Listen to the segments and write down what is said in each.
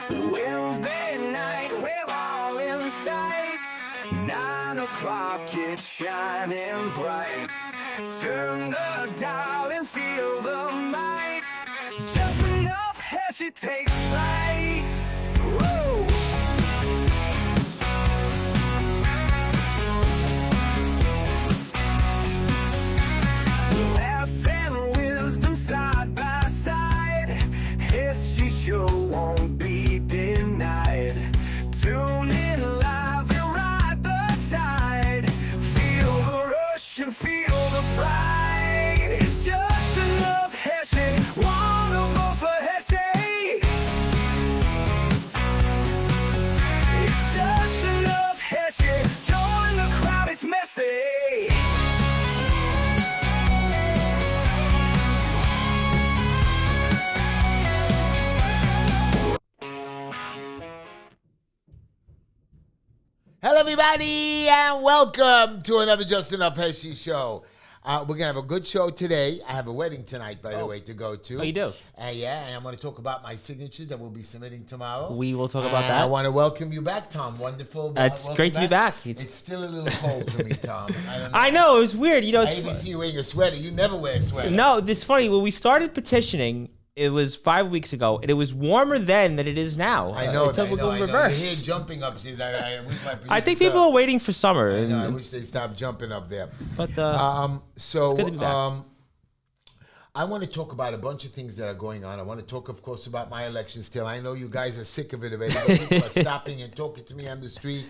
Wednesday night, we're all in sight. 9 o'clock, it's shining bright. Turn the dial and feel the might. Just enough Heshy takes flight. Woo! Laughs and wisdom side by side. Heshy show won't be denied. Tune in live and ride the tide. Feel the rush and feel the pride. It's just enough Heshy. Wanna vote for Heshy? It's just enough Heshy. Join the crowd, it's messy. Hello, everybody, and welcome to another Just Enough Heshy show. We're going to have a good show today. I have a wedding tonight, by the way, to go to. Oh, you do? Yeah, and I'm going to talk about my signatures that we'll be submitting tomorrow. We will talk about And that. I want to welcome you back, Tom. Wonderful. It's welcome great to be back. It's still a little cold for me, Tom. I know, it was weird. You know, I even see you wearing a sweater. You never wear a sweater. No, this is funny. When we started petitioning, it was 5 weeks ago, and it was warmer then than it is now. I know. Until I we're know, going I know. reverse. You're here jumping up. Since I wish my I think producer people are waiting for summer. I know. I and- wish they stopped jumping up there. But So, good to be back. I want to talk about a bunch of things that are going on. I want to talk, of course, about my election still. I know you guys are sick of it already, but people are stopping and talking to me on the street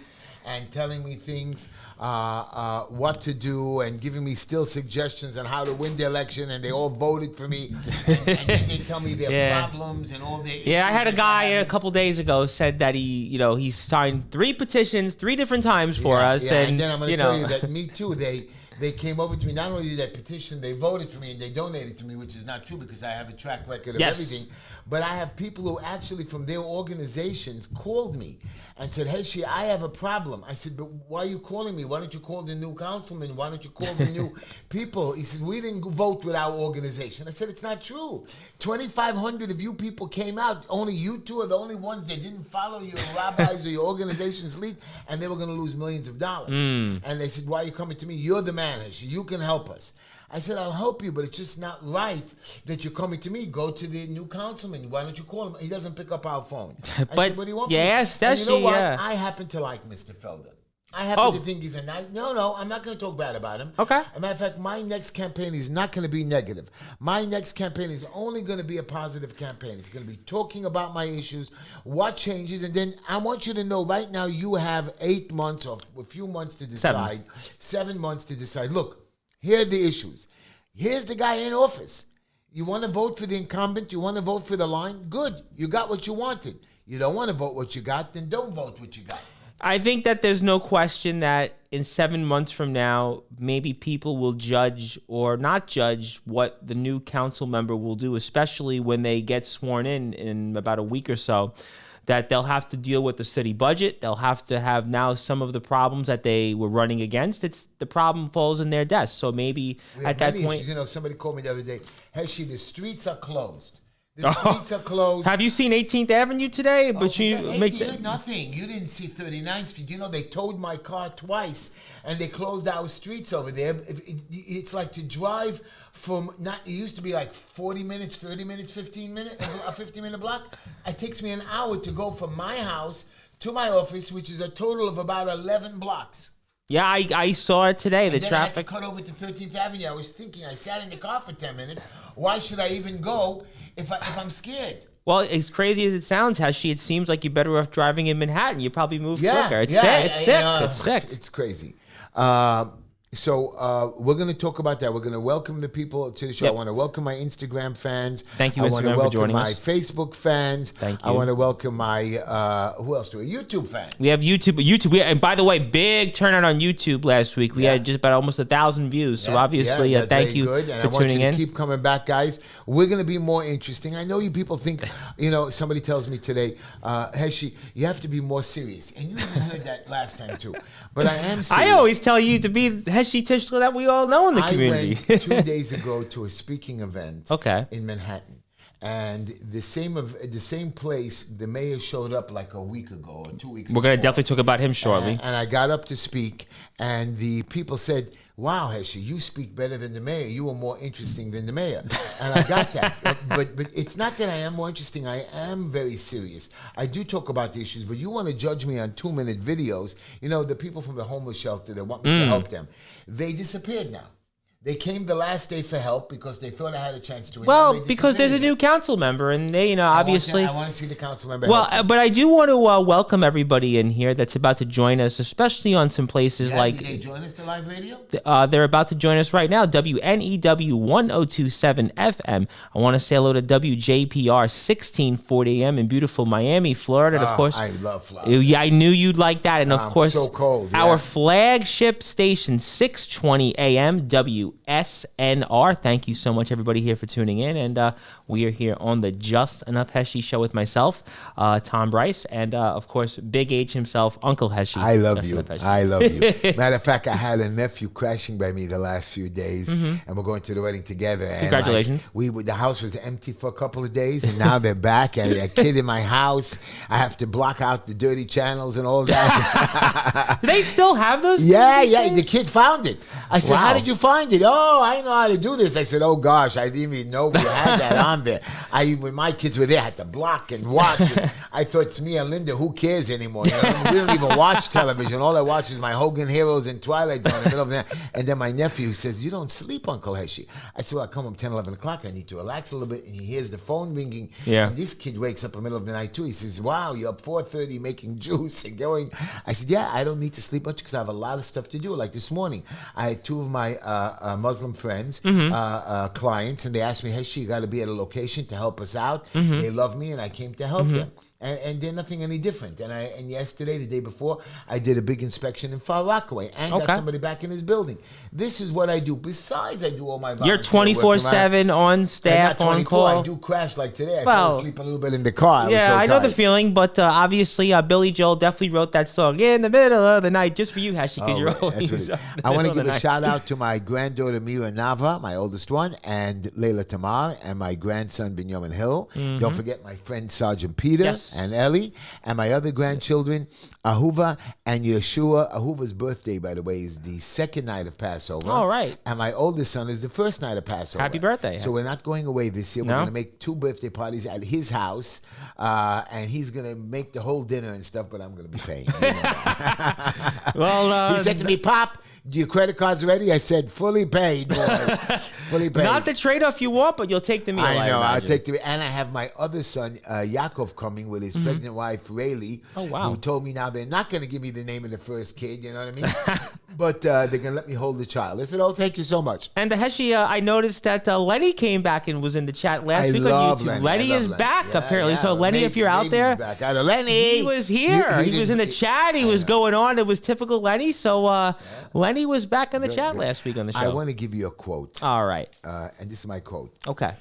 and telling me things, what to do, and giving me still suggestions on how to win the election, and they all voted for me. And then they tell me their Yeah. problems and all their issues. yeah, I had a that guy they're a having. couple days ago said that he signed 3 petitions 3 different times for Yeah, us, yeah, and then I'm going to tell know. you that me too. They came over to me. Not only did they petition, they voted for me and they donated to me, which is not true because I have a track record of Yes. everything. But I have people who actually from their organizations called me and said, "Heshy, I have a problem." I said, "But why are you calling me? Why don't you call the new councilman? Why don't you call the new people?" He said, "We didn't vote with our organization." I said, "It's not true. 2,500 of you people came out. Only you two are the only ones that didn't follow your rabbis or your organization's lead, and they were going to lose millions of dollars." And they said, "Why are you coming to me? You're the man, Heshy. You can help us." I said, "I'll help you, but it's just not right that you're coming to me. Go to the new councilman. Why don't you call him?" He doesn't pick up our phone. I But said, "What do you want yes, from me?" And you know that's- what? yeah. I happen to like Mr. Felden. I happen Oh. to think he's a nice... No, I'm not going to talk bad about him. Okay. As a matter of fact, my next campaign is not going to be negative. My next campaign is only going to be a positive campaign. It's going to be talking about my issues, what changes, and then I want you to know right now you have 8 months or a few months to decide, 7 months to decide. Look, here are the issues. Here's the guy in office. You want to vote for the incumbent? You want to vote for the line? Good. You got what you wanted. You don't want to vote what you got, then don't vote what you got. I think that there's no question that in 7 months from now, maybe people will judge or not judge what the new council member will do, especially when they get sworn in about a week or so, that they'll have to deal with the city budget. They'll have to have now some of the problems that they were running against. The problem falls in their desk. So maybe We at have that many point... issues. You know, somebody called me the other day. Heshy, the streets are closed. The streets are closed. Have you seen 18th Avenue today? But you make nothing. You didn't see 39th Street. You know, they towed my car twice, and they closed our streets over there. It's like to drive from not. It used to be like 40 minutes, 30 minutes, 15 minutes, a 15-minute block. It takes me an hour to go from my house to my office, which is a total of about 11 blocks. Yeah, I saw it today. The And then I had to traffic. cut over to 13th Avenue. I was thinking, I sat in the car for 10 minutes. Why should I even go if I'm scared? Well, as crazy as it sounds, Heshy, it seems like you're better off driving in Manhattan. You probably move quicker. It's sick. It's sick. It's sick. It's crazy. So we're going to talk about that. We're going to welcome the people to the show. Yep. I want to welcome my Instagram fans. Thank you, I want to Instagram, for welcome joining my us. Facebook fans. Thank I you. want to welcome my, who else do we? YouTube fans. We have YouTube. And by the way, big turnout on YouTube last week. We had just about almost 1,000 views. So obviously, that's thank very you good. And for I want tuning you in. to keep coming back, guys. We're going to be more interesting. I know you people think, somebody tells me today, Heshy, you have to be more serious. And you even heard that last time too. But I am serious. I always tell you to be Heshy Tischler that we all know in the community. I went 2 days ago to a speaking event Okay. in Manhattan. And the same place, the mayor showed up like a week ago or 2 weeks ago. We're going to definitely talk about him shortly. And I got up to speak, and the people said, wow, Heshy, you speak better than the mayor. You were more interesting than the mayor. And I got that. But it's not that I am more interesting. I am very serious. I do talk about the issues, but you want to judge me on 2-minute videos. You know, the people from the homeless shelter that want me to help them, they disappeared now. They came the last day for help because they thought I had a chance to win. Well, because there's a new council member, and they, obviously. I want to see the council member. Well, but I do want to welcome everybody in here that's about to join us, especially on some places like. Did they join us to live radio? They're about to join us right now. WNEW 1027 FM. I want to say hello to WJPR 1640 AM in beautiful Miami, Florida. And of course, I love Florida. Yeah, I knew you'd like that. And of course, so cold. Our flagship station 620 AM WSNR. Thank you so much, everybody here for tuning in. And we are here on the Just Enough Heshy show with myself, Tom Bryce, and of course, Big H himself, Uncle Heshy. I love you. I love you. Matter of fact, I had a nephew crashing by me the last few days, and we're going to the wedding together. And congratulations. The house was empty for a couple of days, and now they're back. And a kid in my house. I have to block out the dirty channels and all that. Do they still have those? Yeah. The kid found it. I said, Wow. How did you find it? Oh, I know how to do this. I said, oh gosh, I didn't even know we had that on there. When my kids were there, I had to block and watch it. I thought, it's me and Linda, who cares anymore? You know? We don't even watch television. All I watch is my Hogan Heroes and Twilight Zone in the middle of the night. And then my nephew says, you don't sleep, Uncle Heshy. I said, well, I come home 10, 11 o'clock. I need to relax a little bit. And he hears the phone ringing. Yeah. And this kid wakes up in the middle of the night too. He says, wow, you're up 4:30 making juice and going. I said, yeah, I don't need to sleep much because I have a lot of stuff to do. Like this morning, I had two of my Muslim friends, clients, and they asked me, Heshy, you got to be at a location to help us out. They love me, and I came to help them. And they're nothing any different. And yesterday, the day before, I did a big inspection in Far Rockaway and got somebody back in his building. This is what I do. Besides, I do all my volunteer You're 24/7 on staff, on call. I do crash like today. I fell asleep a little bit in the car. Yeah, I know the tired. feeling, but obviously Billy Joel definitely wrote that song in the middle of the night just for you, Heshy, because you're always I want to give a shout out to my granddaughter Mira Nava, my oldest one, and Layla Tamar, and my grandson Binyamin Hill. Don't forget my friend Sergeant Peter and Ellie, and my other grandchildren, Ahuva and Yeshua. Ahuva's birthday, by the way, is the second night of Passover. All right. And my oldest son is the first night of Passover. Happy birthday. So we're not going away this year. No? We're going to make 2 birthday parties at his house, and he's going to make the whole dinner and stuff, but I'm going to be paying. You know that. Well, he said to me, Pop, do your credit cards ready? I said, fully paid. Fully paid. not the trade-off you want, but you'll take the meal. I know. I'll imagine. take the. And I have my other son, Yaakov, coming with his pregnant wife, Rayleigh. Oh, wow. Who told me now they're not going to give me the name of the first kid, you know what I mean? But they're going to let me hold the child. I said, oh, thank you so much. And the Heshy, I noticed that Lenny came back and was in the chat last week on YouTube. Lenny is back, apparently. So, Lenny, if you're out there, back. I know, Lenny. he was here. He was in the chat. He was going on. It was typical Lenny. So, Lenny was back in the chat last week on the show. I want to give you a quote. All right. And this is my quote. Okay.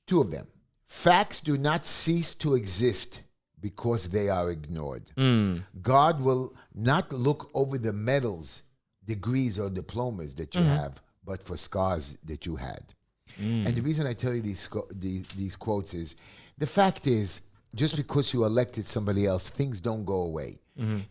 2 of them. Facts do not cease to exist because they are ignored. God will not look over the medals, degrees, or diplomas that you have, but for scars that you had. And the reason I tell you these quotes is, the fact is, just because you elected somebody else, things don't go away.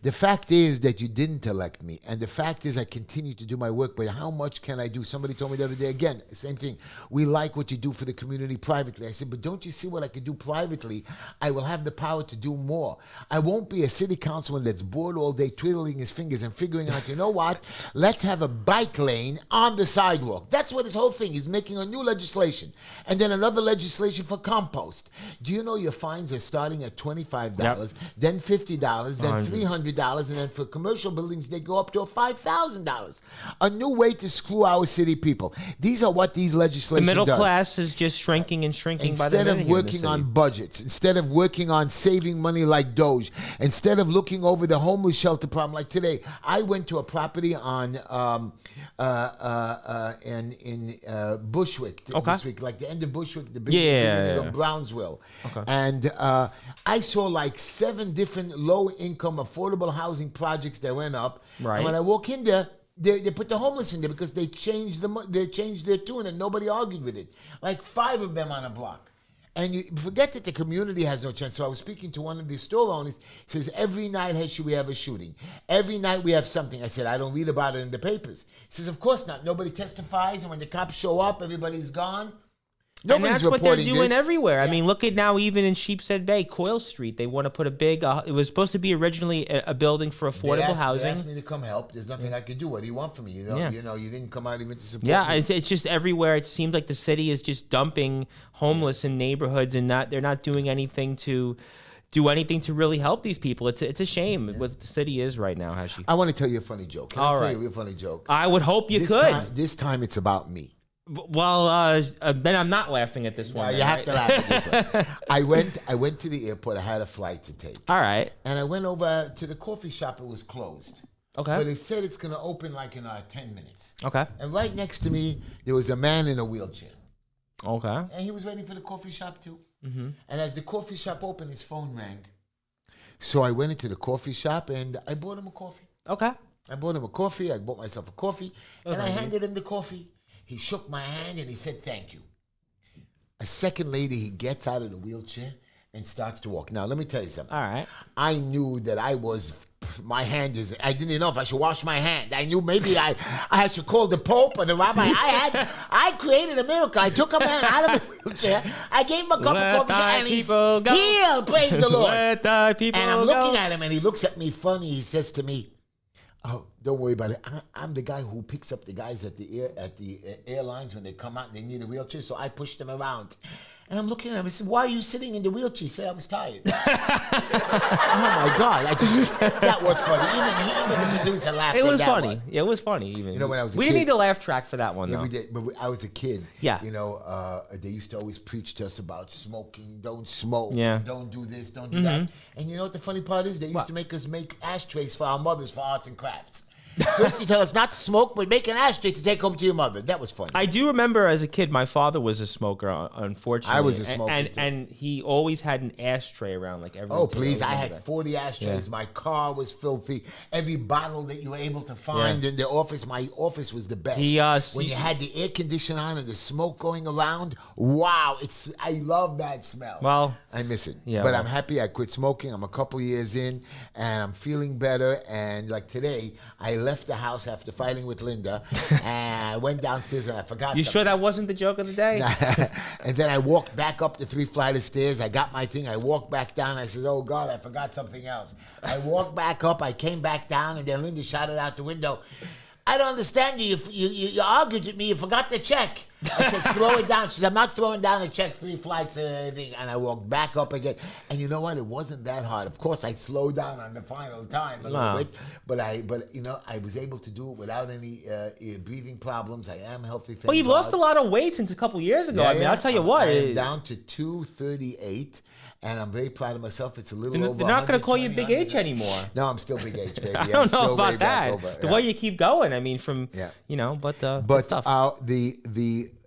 The fact is that you didn't elect me. And the fact is I continue to do my work, but how much can I do? Somebody told me the other day, again, same thing. We like what you do for the community privately. I said, but don't you see what I can do privately? I will have the power to do more. I won't be a city councilman that's bored all day, twiddling his fingers and figuring out, you know what? Let's have a bike lane on the sidewalk. That's what his whole thing is, making a new legislation. And then another legislation for compost. Do you know your fines are starting at $25, then $50, then $300, and then for commercial buildings, they go up to $5,000. A new way to screw our city people. These are what these legislation The middle does. class is just shrinking and shrinking by the Instead minute of here in the working city. on budgets, instead of working on saving money like Doge, instead of looking over the homeless shelter problem like today, I went to a property on in Bushwick this week, like the end of Bushwick, the beginning of Brownsville. And I saw like 7 different low-income affordable housing projects that went up. Right. And when I walk in there, They put the homeless in there because they changed their tune and nobody argued with it. Like 5 of them on a block. And you forget that the community has no chance. So I was speaking to one of the store owners. He says, every night, Heshy, we have a shooting. Every night we have something. I said, I don't read about it in the papers. He says, of course not. Nobody testifies. And when the cops show up, everybody's gone. And that's what they're doing everywhere. Yeah. I mean, look at now, even in Sheepshead Bay, Coyle Street, they want to put a big, it was supposed to be originally a building for affordable housing. They asked me to come help. There's nothing I could do. What do you want from me? You know, you didn't come out even to support me. It's just everywhere. It seems like the city is just dumping homeless in neighborhoods and they're not doing anything to really help these people. It's a shame what the city is right now, Heshy. I want to tell you a funny joke. Can I tell you a funny joke? I would hope you could. This time it's about me. Well, then I'm not laughing at this one. You have to laugh at this one. I went to the airport. I had a flight to take. All right. And I went over to the coffee shop. It was closed. Okay. But they said it's going to open like in 10 minutes. Okay. And right next to me, there was a man in a wheelchair. Okay. And he was waiting for the coffee shop too. Mm-hmm. And as the coffee shop opened, his phone rang. So I went into the coffee shop and I bought him a coffee. Okay. I bought him a coffee. I bought myself a coffee. And I handed him the coffee. He shook my hand and he said, thank you. A second later, he gets out of the wheelchair and starts to walk. Now, let me tell you something. All right. I knew that I didn't know if I should wash my hand. I knew maybe I should call the Pope or the rabbi. I created a miracle. I took a man out of the wheelchair. I gave him a cup of coffee and he's healed. Praise the Lord. Let thy people and I'm looking at him and he looks at me funny. He says to me, oh, don't worry about it. I'm the guy who picks up the guys at the airlines when they come out and they need a wheelchair, so I push them around. And I'm looking at him. I said, why are you sitting in the wheelchair? He said, I was tired. Oh, my God. That was funny. Even the producer laughed at that. It was funny. One. It was funny, even. You know, when I was a we kid, didn't need a laugh track for that one, though. Yeah, we did. But I was a kid. Yeah. You know, they used to always preach to us about smoking. Don't smoke. Yeah. Don't do this. Don't do that. And you know what the funny part is? They used to make us make ashtrays for our mothers for arts and crafts. First you tell us not to smoke, but make an ashtray to take home to your mother. That was funny. I do remember as a kid, my father was a smoker, unfortunately. I was a smoker, too. And he always had an ashtray around like every day. Oh, please. I had 40 ashtrays. Yeah. My car was filthy. Every bottle that you were able to find in the office, my office was the best. When you had the air conditioner on and the smoke going around, wow. I love that smell. Well, I miss it. Yeah, but I'm happy I quit smoking. I'm a couple years in, and I'm feeling better. And like today, I left the house after fighting with Linda, and I went downstairs and I forgot something. You sure that wasn't the joke of the day? And then I walked back up the 3 flight of stairs. I got my thing. I walked back down. I said, oh, God, I forgot something else. I walked back up. I came back down, and then Linda shouted out the window, I don't understand you. You argued with me. You forgot the check. I said, throw it down. She said, I'm not throwing down a check 3 flights and everything. And I walked back up again. And you know what? It wasn't that hard. Of course, I slowed down on the final time a little bit. But you know, I was able to do it without any breathing problems. I am healthy. Well, you've lost a lot of weight since a couple years ago. I mean, I'll tell you what. I'm down to 238. And I'm very proud of myself. It's a little over. They're not going to call you Big H anymore. No, I'm still Big H, baby. I don't know about that. The way you keep going, I mean, you know, but tough.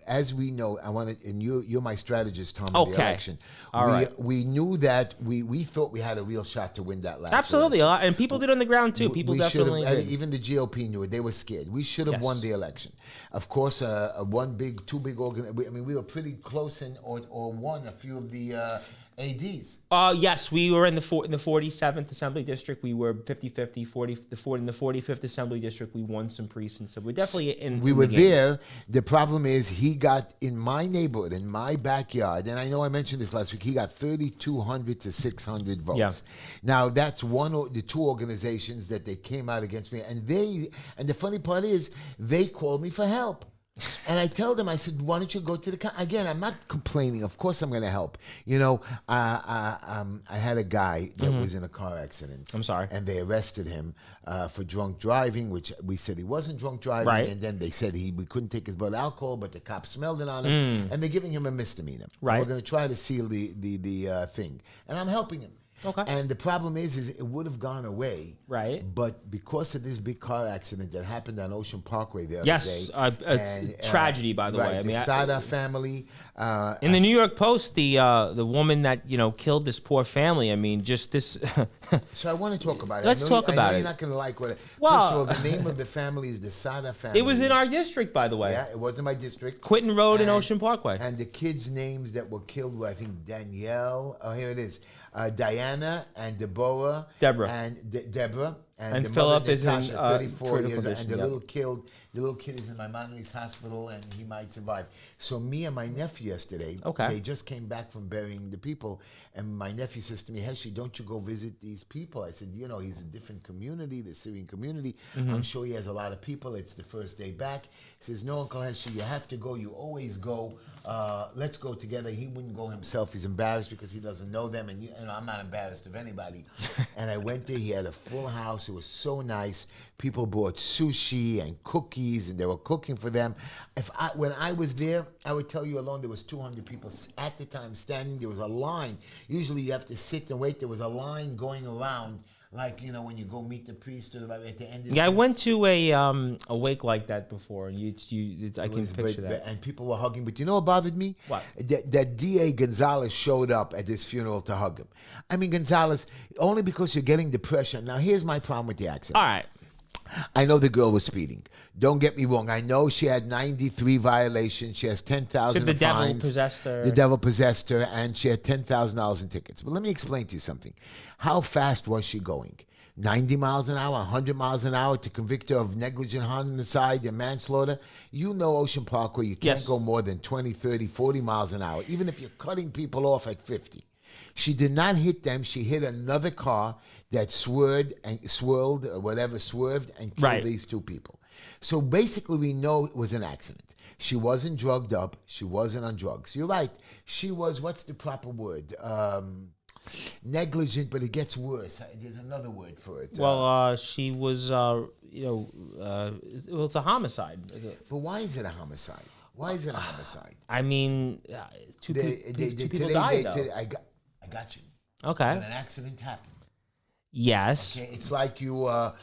As we know, I want to, and you're my strategist, Tom, in the election. All right. We knew that we thought we had a real shot to win that last Absolutely. election. And people did on the ground, too. People definitely did. Even the GOP knew it. They were scared. We should have won the election. Of course, two big I mean, we were pretty close or won a few of the ADs. Yes, we were in the 47th Assembly District. We were 50-50, in the 45th Assembly District. We won some precincts. So we're definitely in We were there. The problem is he got, in my neighborhood, in my backyard, and I know I mentioned this last week, he got 3,200 to 600 votes. Yeah. Now, that's the 2 organizations that they came out against me. And the funny part is, they called me for help. And I told them, I said, why don't you go to the... Again, I'm not complaining. Of course I'm going to help. You know, I had a guy that was in a car accident. I'm sorry. And they arrested him for drunk driving, which we said he wasn't drunk driving. Right. And then they said we couldn't take his blood alcohol, but the cops smelled it on him. And they're giving him a misdemeanor. Right. And we're going to try to seal the thing. And I'm helping him. Okay. And the problem is it would have gone away. Right. But because of this big car accident that happened on Ocean Parkway the other Yes, day. it's a tragedy, by the way. I The mean, Sada family. in the New York Post, the woman that killed this poor family. I mean, just this. So I want to talk about it. Let's talk about I know it. You're not going to like what it. Well, first of all, the name of the family is the Sada family. It was in our district, by the way. Yeah, it was in my district. Quinton Road and Ocean Parkway. And the kids' names that were killed were, I think, Danielle. Oh, here it is. Diana and Deborah. Deborah. And Deborah. And the Philip mother, is in, Natasha, 34 critical years old. condition, And yep. the little kid is in my Mondelez hospital, and he might survive. So me and my nephew yesterday, Okay. they just came back from burying the people, and my nephew says to me, Heshy, don't you go visit these people? I said, he's a different community, the Syrian community. I'm sure he has a lot of people. It's the first day back. He says, no, Uncle Heshy, you have to go. You always go. Let's go together. He wouldn't go himself. He's embarrassed because he doesn't know them, and I'm not embarrassed of anybody. And I went there. He had a full house. It was so nice. People brought sushi and cookies, and they were cooking for them. When I was there, I would tell you alone there was 200 people at the time standing. There was a line. Usually you have to sit and wait. There was a line going around, like when you go meet the priest or at the end. Yeah, I went to a wake like that before, and I can picture that. And people were hugging. But you know what bothered me? What? That D.A. Gonzalez showed up at this funeral to hug him. I mean, Gonzalez, only because you're getting depression. Now, here's my problem with the accident. All right. I know the girl was speeding. Don't get me wrong. I know she had 93 violations. She has 10,000 So the devil fines. possessed her. The devil possessed her, and she had $10,000 in tickets. But let me explain to you something. How fast was she going? 90 miles an hour, 100 miles an hour to convict her of negligent homicide and manslaughter? You know Ocean Parkway, you can't Yes. go more than 20, 30, 40 miles an hour, even if you're cutting people off at 50. She did not hit them. She hit another car that swerved and killed Right. these two people. So basically, we know it was an accident. She wasn't drugged up. She wasn't on drugs. You're right. She was, what's the proper word? Negligent, but it gets worse. There's another word for it. Well, she was, it's a homicide. But why is it a homicide? Why is it a homicide? I mean, two people died, though. I got you. Okay. When an accident happened. Yes. Okay, it's like you're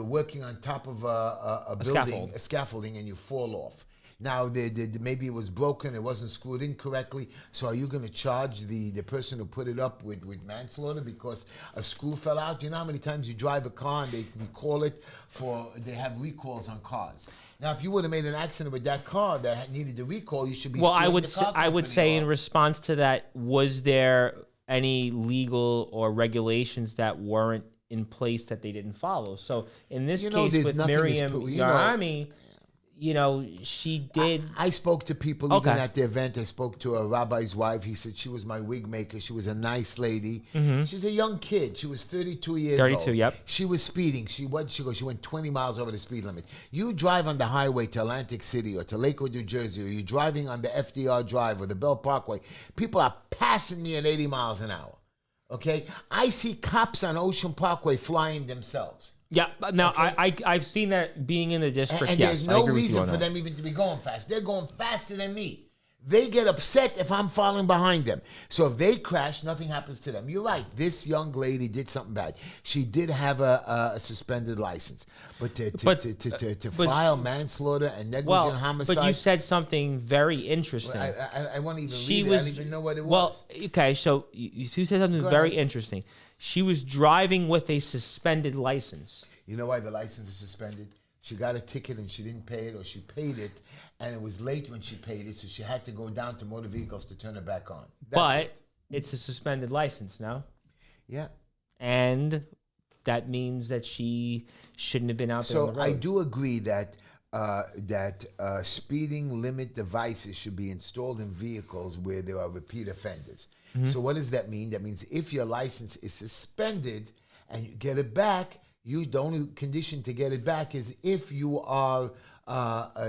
working on top of a building, a scaffolding, and you fall off. Now, maybe it was broken, it wasn't screwed in correctly. So are you going to charge the person who put it up with manslaughter because a screw fell out? You know how many times you drive a car and they have recalls on cars. Now, if you would have made an accident with that car that needed the recall, you should be. Well, suing I would the car say company in response to that, was there any legal or regulations that weren't in place that they didn't follow? So in this case there's with nothing Miriam Yarami, she did. I spoke to people Okay. even at the event. I spoke to a rabbi's wife. He said she was my wig maker. She was a nice lady. She's a young kid. She was 32 years old. 32, yep. She was speeding. She went 20 miles over the speed limit. You drive on the highway to Atlantic City or to Lakewood, New Jersey, or you're driving on the FDR Drive or the Bell Parkway. People are passing me at 80 miles an hour. Okay? I see cops on Ocean Parkway flying themselves. Yeah, now Okay. I've seen that being in the district. And yes, there's I no agree with you reason on for that. them even to be going fast. They're going faster than me. They get upset if I'm following behind them. So if they crash, nothing happens to them. You're right. This young lady did something bad. She did have a suspended license. But to file manslaughter and negligent homicide. But you said something very interesting. I won't even She read it. was, I don't even know what it well, was. okay, so you said something Go very ahead. interesting. She was driving with a suspended license. You know why the license was suspended? She got a ticket and she didn't pay it, or she paid it and it was late when she paid it, so she had to go down to motor vehicles to turn it back on. That's But it. it's a suspended license now. Yeah. And that means that she shouldn't have been out there on So the road. I do agree that speeding limit devices should be installed in vehicles where there are repeat offenders. So what does that mean? That means if your license is suspended and you get it back, the only condition to get it back is if you are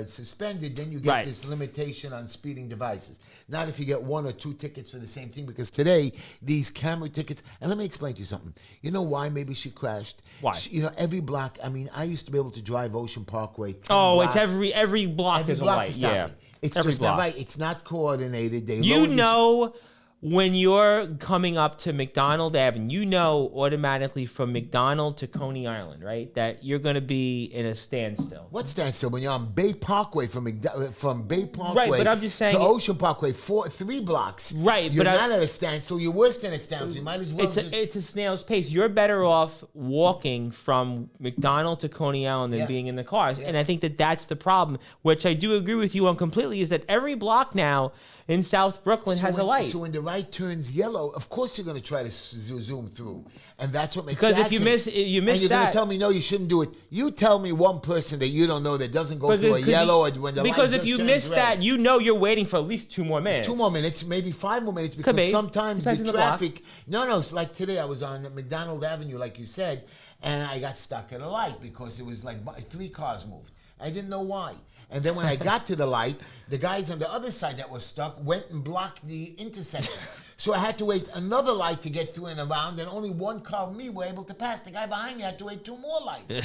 suspended, then you get Right. this limitation on speeding devices. Not if you get 1 or 2 tickets for the same thing, because today, these camera tickets, and let me explain to you something. You know why maybe she crashed? Why? Every block, I used to be able to drive Ocean Parkway. 10 Oh, blocks. it's every block Every is a block light. is Yeah. stopping. It's every just block. not right. It's not coordinated. They You load these- know when you're coming up to McDonald Avenue, you know automatically from McDonald to Coney Island, right, that you're going to be in a standstill. What standstill? When you're on Bay Parkway from Bay Parkway Right, but I'm just saying to Ocean Parkway, 3 blocks. Right, you're but not at a standstill. You're worse than a standstill. You might as well it's a snail's pace. You're better off walking from McDonald to Coney Island than Yeah. being in the cars. And I think that that's the problem, which I do agree with you on completely, is that every block now in South Brooklyn has a light. So when the right turns yellow, of course you're going to try to zoom through, and that's what makes. Because if the you accident. miss and you're that, going to tell me no, you shouldn't do it. You tell me one person that you don't know that doesn't go through a yellow or when the light because if just you turns miss red. that, you know you're waiting for at least 2 more minutes. 2 more minutes, maybe 5 more minutes, because be. sometimes Depends the on the block. traffic. No, it's like today I was on McDonald Avenue, like you said, and I got stuck at a light because it was like 3 cars moved. I didn't know why. And then when I got to the light, the guys on the other side that were stuck went and blocked the intersection. So I had to wait another light to get through and around, and only 1 car and me were able to pass. The guy behind me had to wait 2 more lights.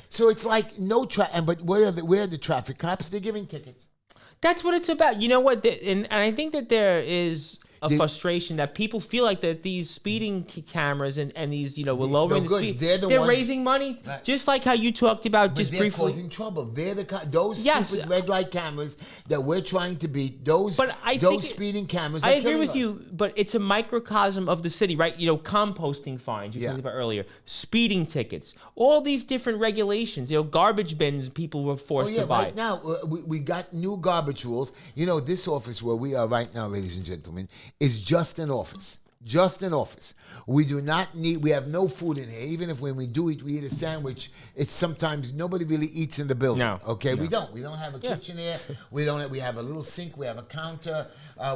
So it's like no traffic. But where are the traffic cops? They're giving tickets. That's what it's about. You know what? And I think that there is a frustration that people feel like that these speeding cameras and these, we're lowering the speed. They're raising money, Right. just like how you talked about just they're briefly. causing trouble. They're those Yes. stupid red light cameras that we're trying to beat. Those speeding cameras. I are agree killing with us. you, but it's a microcosm of the city, right? Composting fines you talked about earlier, speeding tickets, all these different regulations. Garbage bins people were forced to buy. Right now we got new garbage rules. This office where we are right now, ladies and gentlemen, is just an office. Just an office. We do not need. We have no food in here. Even if when we do eat, we eat a sandwich. It's sometimes nobody really eats in the building. No. Okay, No. we don't. We don't have a kitchen here. We don't. We have a little sink. We have a counter.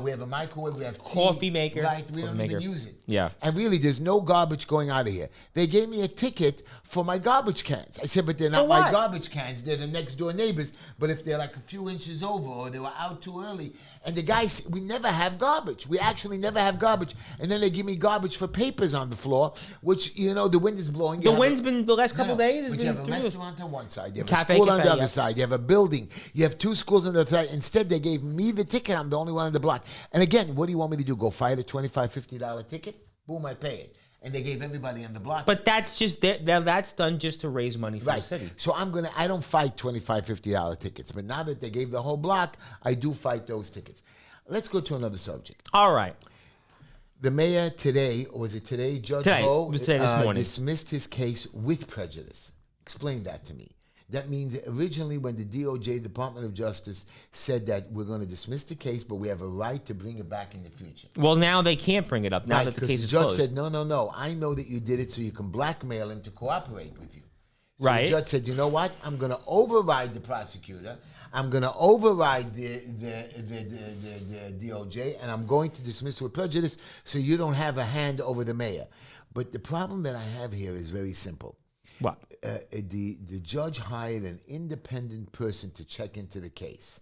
We have a microwave. We have tea, Coffee maker. Right. We Coffee don't maker. even use it. Yeah. And really, there's no garbage going out of here. They gave me a ticket for my garbage cans. I said, but they're not For my what? garbage cans. They're the next door neighbors. But if they're like a few inches over or they were out too early, and the guy said, we never have garbage. We actually never have garbage. And then they give me garbage for papers on the floor, which, the wind is blowing. The wind's been the last couple days. But you have a restaurant on one side. You have Cafe, a school on cafe, the other yeah. side. You have a building. You have 2 schools on the other side. Instead, they gave me the ticket. I'm the only one on the block. And again, what do you want me to do? Go fight a $25, $50 ticket? Boom, I pay it. And they gave everybody on the block. But that's just that's done just to raise money for the city. So I don't fight $25, $50 tickets. But now that they gave the whole block, I do fight those tickets. Let's go to another subject. All right. The mayor today, or was it today, Judge Today. Ho, It was today, this morning. dismissed his case with prejudice. Explain that to me. That means originally when the DOJ, Department of Justice, said that we're going to dismiss the case, but we have a right to bring it back in the future. Well, now they can't bring it up now Right, that the because case the is judge closed. said, no, I know that you did it so you can blackmail him to cooperate with you. So Right. the judge said, you know what? I'm going to override the prosecutor. I'm going to override the DOJ, and I'm going to dismiss with prejudice so you don't have a hand over the mayor. But the problem that I have here is very simple. What? The judge hired an independent person to check into the case.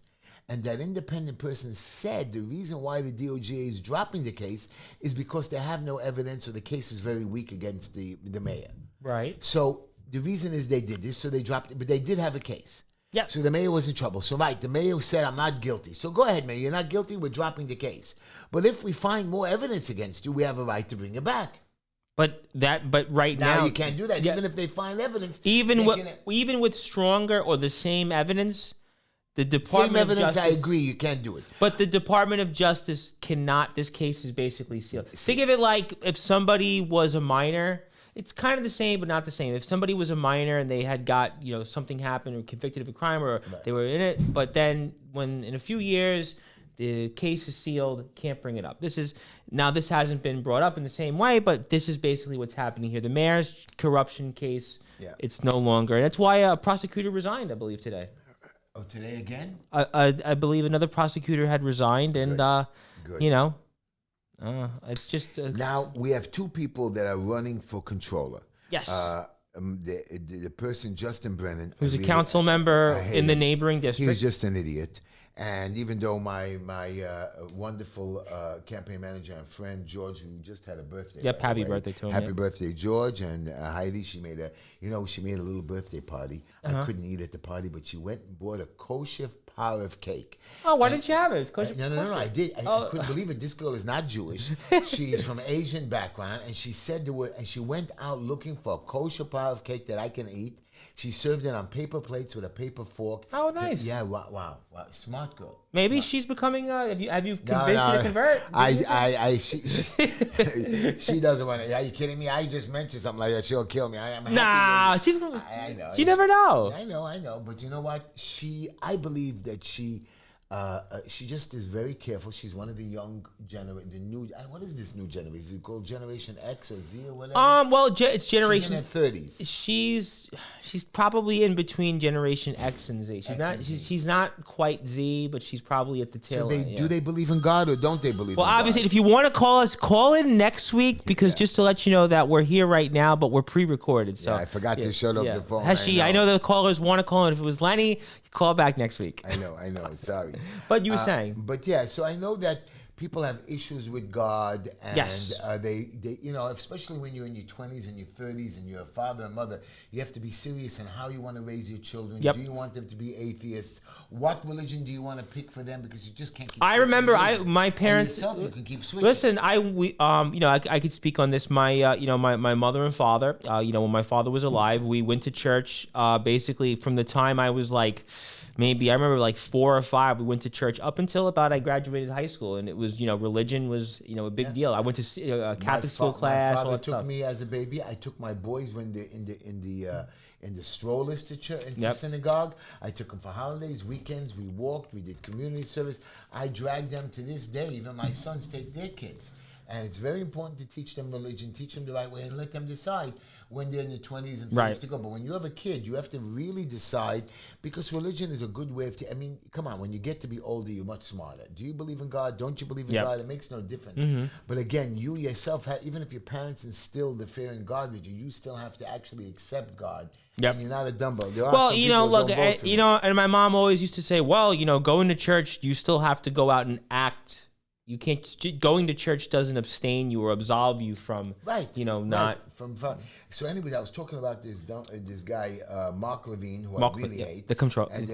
And that independent person said the reason why the DOJ is dropping the case is because they have no evidence or the case is very weak against the mayor. Right. So the reason is they did this, so they dropped it, but they did have a case. Yeah. So the mayor was in trouble. So the mayor said, I'm not guilty. So go ahead, mayor, you're not guilty, we're dropping the case. But if we find more evidence against you, we have a right to bring it back. But right now you can't do that. Yeah. Even if they find evidence. even with stronger or the same evidence, the Department Same evidence, of I Justice. agree, you can't do it. But the Department of Justice cannot. This case is basically sealed. Think of it like if somebody was a minor. It's kind of the same, but not the same. If somebody was a minor and they had got something happened or convicted of a crime or they were in it, but then when in a few years the case is sealed, can't bring it up. This hasn't been brought up in the same way, but this is basically what's happening here. The mayor's corruption case, it's no longer. That's why a prosecutor resigned, I believe, today. Oh, today again? I believe another prosecutor had resigned, and Good. it's just Now, we have 2 people that are running for controller. yes. The person, Justin Brennan. Who's a really- council member I hate in the him. neighboring He was district. just an idiot. And even though my wonderful campaign manager and friend George, who just had a birthday, Yep, by the happy way. birthday to him, Happy yeah. birthday, George. And Heidi, she made a little birthday party. I couldn't eat at the party, but she went and bought a kosher pie of cake. Oh, why didn't you have it? It's kosher- No. I did. I couldn't believe it. This girl is not Jewish. She's from Asian background, and she said to her, and she went out looking for a kosher pie of cake that I can eat. She served it on paper plates with a paper fork. Oh, nice. Yeah, wow. Smart girl. Maybe Smart. she's becoming. Have you convinced her to convert? She doesn't want to. Are you kidding me? I just mentioned something like that. She'll kill me. I'm happy Nah, with- she's. I know. You never know. I know. But you know what? I believe that she just is very careful. She's one of the young what is this new generation? Is it called Generation X or Z or whatever? Well, it's She's in generation. her 30s. She's probably in between Generation X and Z. She's X not. and Z. She's not quite Z, but she's probably at the tail So end. Yeah. do they believe in God or don't they believe Well, in God? obviously, if you want to call us, call in next week because just to let you know that we're here right now, but we're pre-recorded. So I forgot to shut off the phone. Heshy, I know the callers want to call in. If it was Lenny, call back next week. I know. Sorry. But you were saying. But yeah, so I know that people have issues with God, and Yes. they especially when you're in your 20s and your 30s and you're a father and mother, you have to be serious in how you want to raise your children. Yep. Do you want them to be atheists? What religion do you want to pick for them? Because you just can't keep I switching remember religions. my And parents. yourself, you can keep switching. Listen, I could speak on this. My mother and father. When my father was alive, we went to church. Basically, from the time I was like. Maybe I remember like 4 or 5. We went to church up until about I graduated high school, and it was religion was a big deal. I went to a Catholic school class. My all father that took stuff. me as a baby. I took my boys when they in the strollers to church, into Yep. synagogue. I took them for holidays, weekends. We walked. We did community service. I drag them to this day. Even my sons take their kids. And it's very important to teach them religion, teach them the right way, and let them decide when they're in their 20s and 30s Right. to go. But when you have a kid, you have to really decide, because religion is a good way of... come on, when you get to be older, you're much smarter. Do you believe in God? Don't you believe in Yep. God? It makes no difference. But again, you yourself, even if your parents instill the fear in God with you, you still have to actually accept God. Yep. And you're not a dumbo. There are Well, some you people know, who look, don't vote for me. and my mom always used to say, well, going to church, you still have to go out and act. You can't. Going to church doesn't abstain you or absolve you from, Right. not. Right. So anyway, I was talking about this guy, Mark Levine, who Mark, I really yeah, hate. the control. And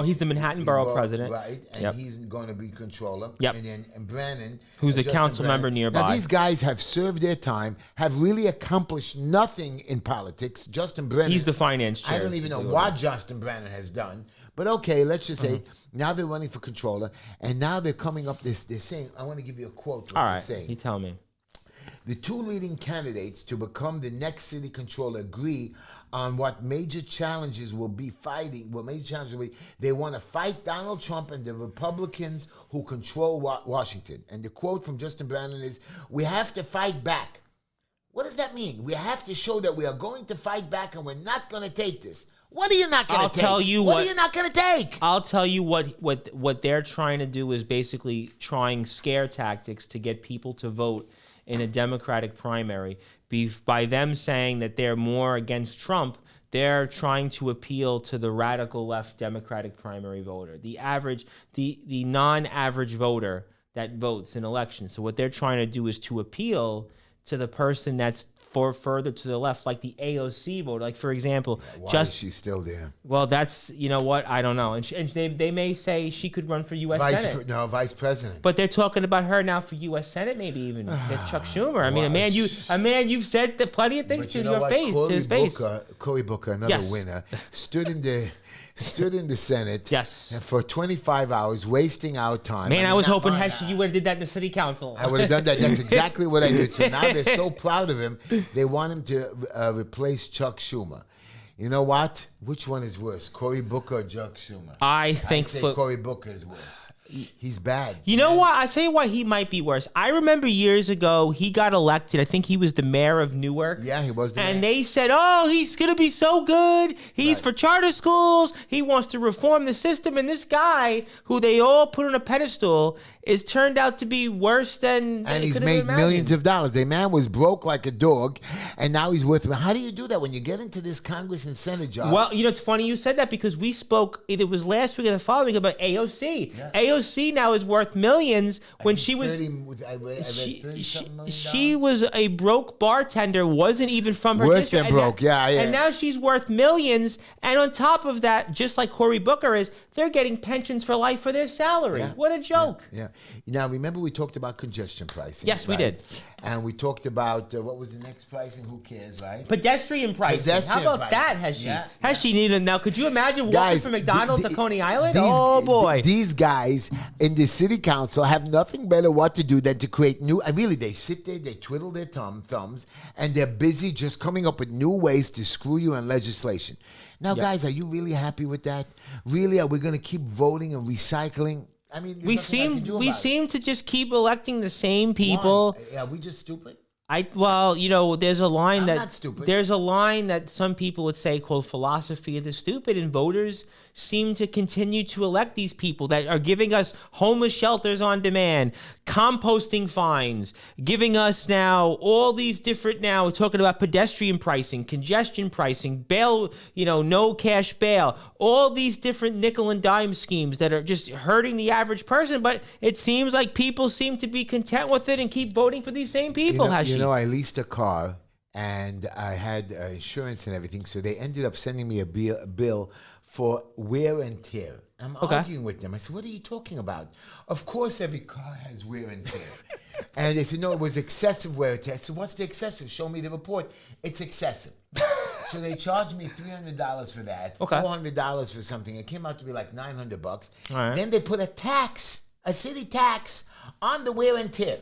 He's the Manhattan Borough president. Right, and Yep. he's going to be controller. Yep. And Brannon, Who's a Justin council Brannon. member nearby. Now, these guys have served their time, have really accomplished nothing in politics. Justin Brannon. He's the finance chair. I don't even know what Justin Brannon has done. But okay, let's just say now they're running for controller, and now they're coming up. They're saying, I want to give you a quote. What All they're right, saying. you tell me. The 2 leading candidates to become the next city controller agree on what major challenges will be fighting. What major challenges will be. They want to fight Donald Trump and the Republicans who control Washington. And the quote from Justin Brannon is, "We have to fight back." What does that mean? We have to show that we are going to fight back and we're not going to take this. What are you not going to take? I'll tell you what what- are you not going to take? I'll tell you what they're trying to do is basically trying scare tactics to get people to vote in a Democratic primary. By them saying that they're more against Trump, they're trying to appeal to the radical left Democratic primary voter, the non-average voter that votes in elections. So what they're trying to do is to appeal to the person that's further to the left, like the AOC voter. Like, for example, Why is she still there? well, that's, what, I don't know. And they may say she could run for U.S. Senate. Vice president. But they're talking about her now for U.S. Senate, maybe even. That's Chuck Schumer. I mean, a man you've said plenty of things But to you know your what? face, to his face. Cory Booker, another Yes. winner, stood in the Senate Yes. for 25 hours, wasting our time. Man, I was not hoping mine. you would have did that in the city council. I would have done that. That's exactly what I did. So now they're so proud of him, they want him to replace Chuck Schumer. You know what? Which one is worse, Cory Booker or Chuck Schumer? I think say Cory Booker is worse. He's bad. You know what? I'll tell you why he might be worse. I remember years ago, he got elected. I think he was the mayor of Newark. Yeah, he was the mayor. And they said, oh, he's going to be so good. He's Right. for charter schools. He wants to reform the system. And this guy, who they all put on a pedestal, is turned out to be worse than And they he's could have made imagined. millions of dollars. The man was broke like a dog, and now he's worth. How do you do that when you get into this Congress and Senate job? Well, It's funny you said that because we spoke, either it was last week or the following, about AOC. Yeah. AOC now is worth millions when she was... I read $30-something million. She was a broke bartender, wasn't even from her Worse district. than broke, yeah. And now she's worth millions. And on top of that, just like Cory Booker is, they're getting pensions for life for their salary. Yeah. What a joke. Yeah. Now, remember we talked about congestion pricing. Yes, we did. And we talked about, what was the next pricing? Who cares, right? Pedestrian pricing. How about that, Heshy? Yeah. Heshy needed... Now, could you imagine walking from McDonald's to Coney Island? Boy. These guys in the city council have nothing better what to do than to create new... Really, they sit there, they twiddle their thumbs, and they're busy just coming up with new ways to screw you in legislation. Now, guys, are you really happy with that? Really, are we going to keep voting and recycling? I mean, we seem to just keep electing the same people. Why? Are we just stupid? There's a line not stupid. There's a line that some people would say called philosophy of the stupid, and voters seem to continue to elect these people that are giving us homeless shelters on demand, composting fines, giving us now all these different, now we're talking about pedestrian pricing, congestion pricing, bail, no cash bail, all these different nickel and dime schemes that are just hurting the average person. But it seems like people seem to be content with it and keep voting for these same people. I leased a car and I had insurance and everything, so they ended up sending me a bill for wear and tear. I'm arguing with them. I said, what are you talking about? Of course every car has wear and tear. And they said, no, it was excessive wear and tear. I said, what's the excessive? Show me the report. It's excessive. So they charged me $300 for that, $400 for something. It came out to be like $900. All right. Then they put a city tax on the wear and tear.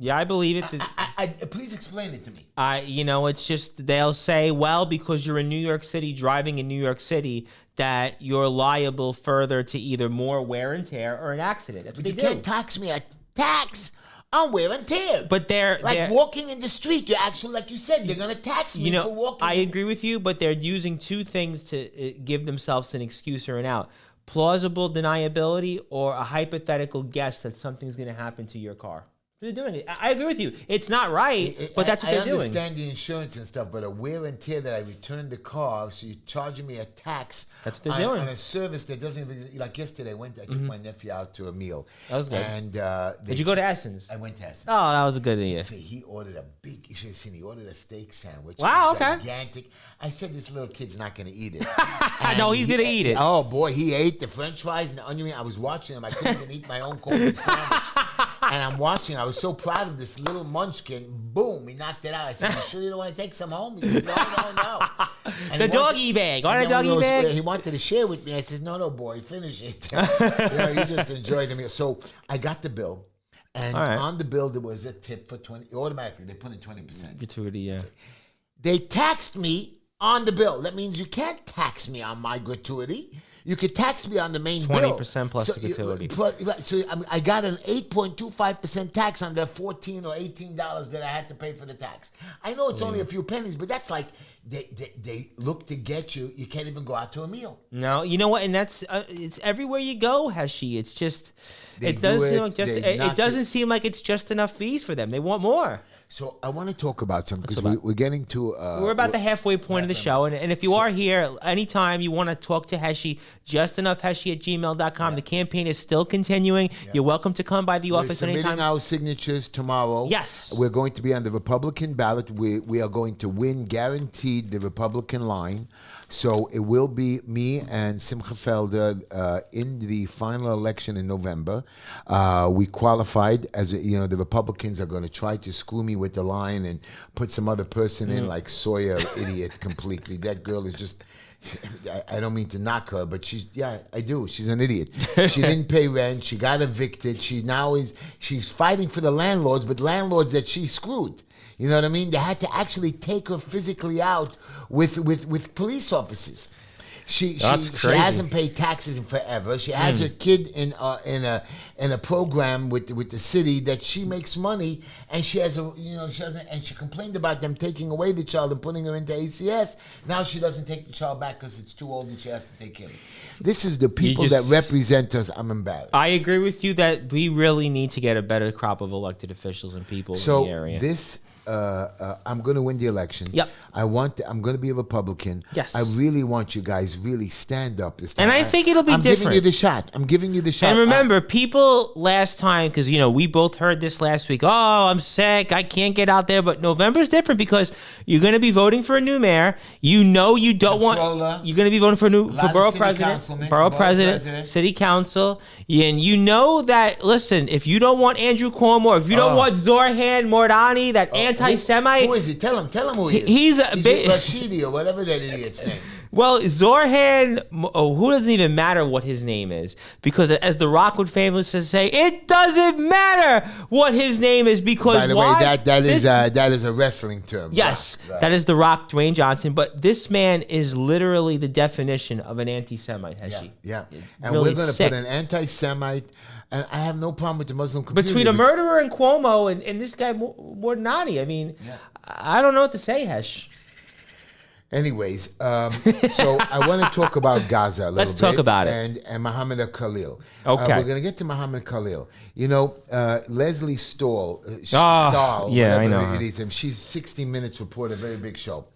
Yeah, I believe it. Please explain it to me. It's just they'll say, well, because you're in New York City, driving in New York City, that you're liable further to either more wear and tear or an accident. That's what they do. You can't tax me a tax on wear and tear. But they're walking in the street. You're actually, like you said, they're going to tax me for walking. I agree with you, but they're using two things to give themselves an excuse or an out. Plausible deniability or a hypothetical guess that something's going to happen to your car. They're doing it. I agree with you. It's not right, but that's what they're doing. I understand the insurance and stuff, but a wear and tear that I returned the car, so you're charging me a tax. That's what they're doing. On a service that doesn't even, like yesterday, I took my nephew out to a meal. That was good. And did you go to Essence? I went to Essence. Oh, that was a good idea. He ordered you should have seen, he ordered a steak sandwich. Wow, okay. Gigantic. I said, this little kid's not going to eat it. No, he's going to eat it. Oh, boy, he ate the French fries and the onion ring. I was watching him. I couldn't even eat my own corned sandwich. And I'm watching. I was so proud of this little munchkin. Boom, he knocked it out. I said, you sure you don't want to take some home? He said, no. And the doggy bag. Want a doggy bag? He wanted to share with me. I said, no, boy, finish it. You just enjoy the meal. So I got the bill. And on the bill, there was a tip for 20. Automatically, they put in 20%. Gratuity, yeah. They taxed me on the bill. That means you can't tax me on my gratuity. You could tax me on the main 20% bill. 20% plus the gratuity. So I got an 8.25% tax on the $14 or $18 that I had to pay for the tax. I know it's only a few pennies, but that's like they look to get you. You can't even go out to a meal. No, you know what? And that's it's everywhere you go, Heshy. It's just it doesn't seem like it's just enough fees for them. They want more. So I want to talk about something because we're getting to... we're about the halfway point of the show. And if you are here, anytime you want to talk to Heshy, justenoughheshy@gmail.com. The campaign is still continuing. You're welcome to come by the office anytime. We're submitting our signatures tomorrow. Yes. We're going to be on the Republican ballot. We are going to win, guaranteed, the Republican line. So it will be me and Simcha Felder in the final election in November. We qualified as the Republicans are going to try to screw me with the line and put some other person in like Sawyer, idiot completely. That girl is just. I don't mean to knock her, but I do. She's an idiot. She didn't pay rent. She got evicted. She's fighting for the landlords, but landlords that she screwed. You know what I mean? They had to actually take her physically out with police officers. She hasn't paid taxes in forever. She has her kid in a program with the city that she makes money, and she complained about them taking away the child and putting her into ACS. Now she doesn't take the child back because it's too old and she has to take care of it. This is the people that represent us. I'm embarrassed. I agree with you that we really need to get a better crop of elected officials and people in the area. So this I'm going to win the election. Yep. I'm going to be a Republican. Yes. I really want you guys really stand up this time. And I think it'll be I'm different. giving you the shot. I'm giving you the shot. And remember, people last time, because, we both heard this last week. Oh, I'm sick. I can't get out there. But November's different because you're going to be voting for a new mayor. You don't want. You're going to be voting for borough president, city council. And you know that, listen, if you don't want Andrew Cuomo, or if you don't want Zorhan Mordani, that anti-Semite. Who is he? Tell him who he is. He's Rashidi or whatever that idiot's name. Well, Zorhan, who doesn't even matter what his name is, because as the Rock would famously say, it doesn't matter what his name is because by the way, that is a wrestling term. Yes, right. That is the Rock, Dwayne Johnson. But this man is literally the definition of an anti-Semite, Heshy. Yeah. And really we're going to sick. put an anti-Semite, and I have no problem with the Muslim community. Between a murderer and Cuomo and this guy Mordani, I mean, I don't know what to say, Hesh. Anyways, so I want to talk about Gaza a little bit. Let's talk about it. And Mohammed Khalil. Okay. We're going to get to Mohammed Khalil. Leslie Stahl, yeah, I know it is, and she's 60 Minutes reporter, a very big show.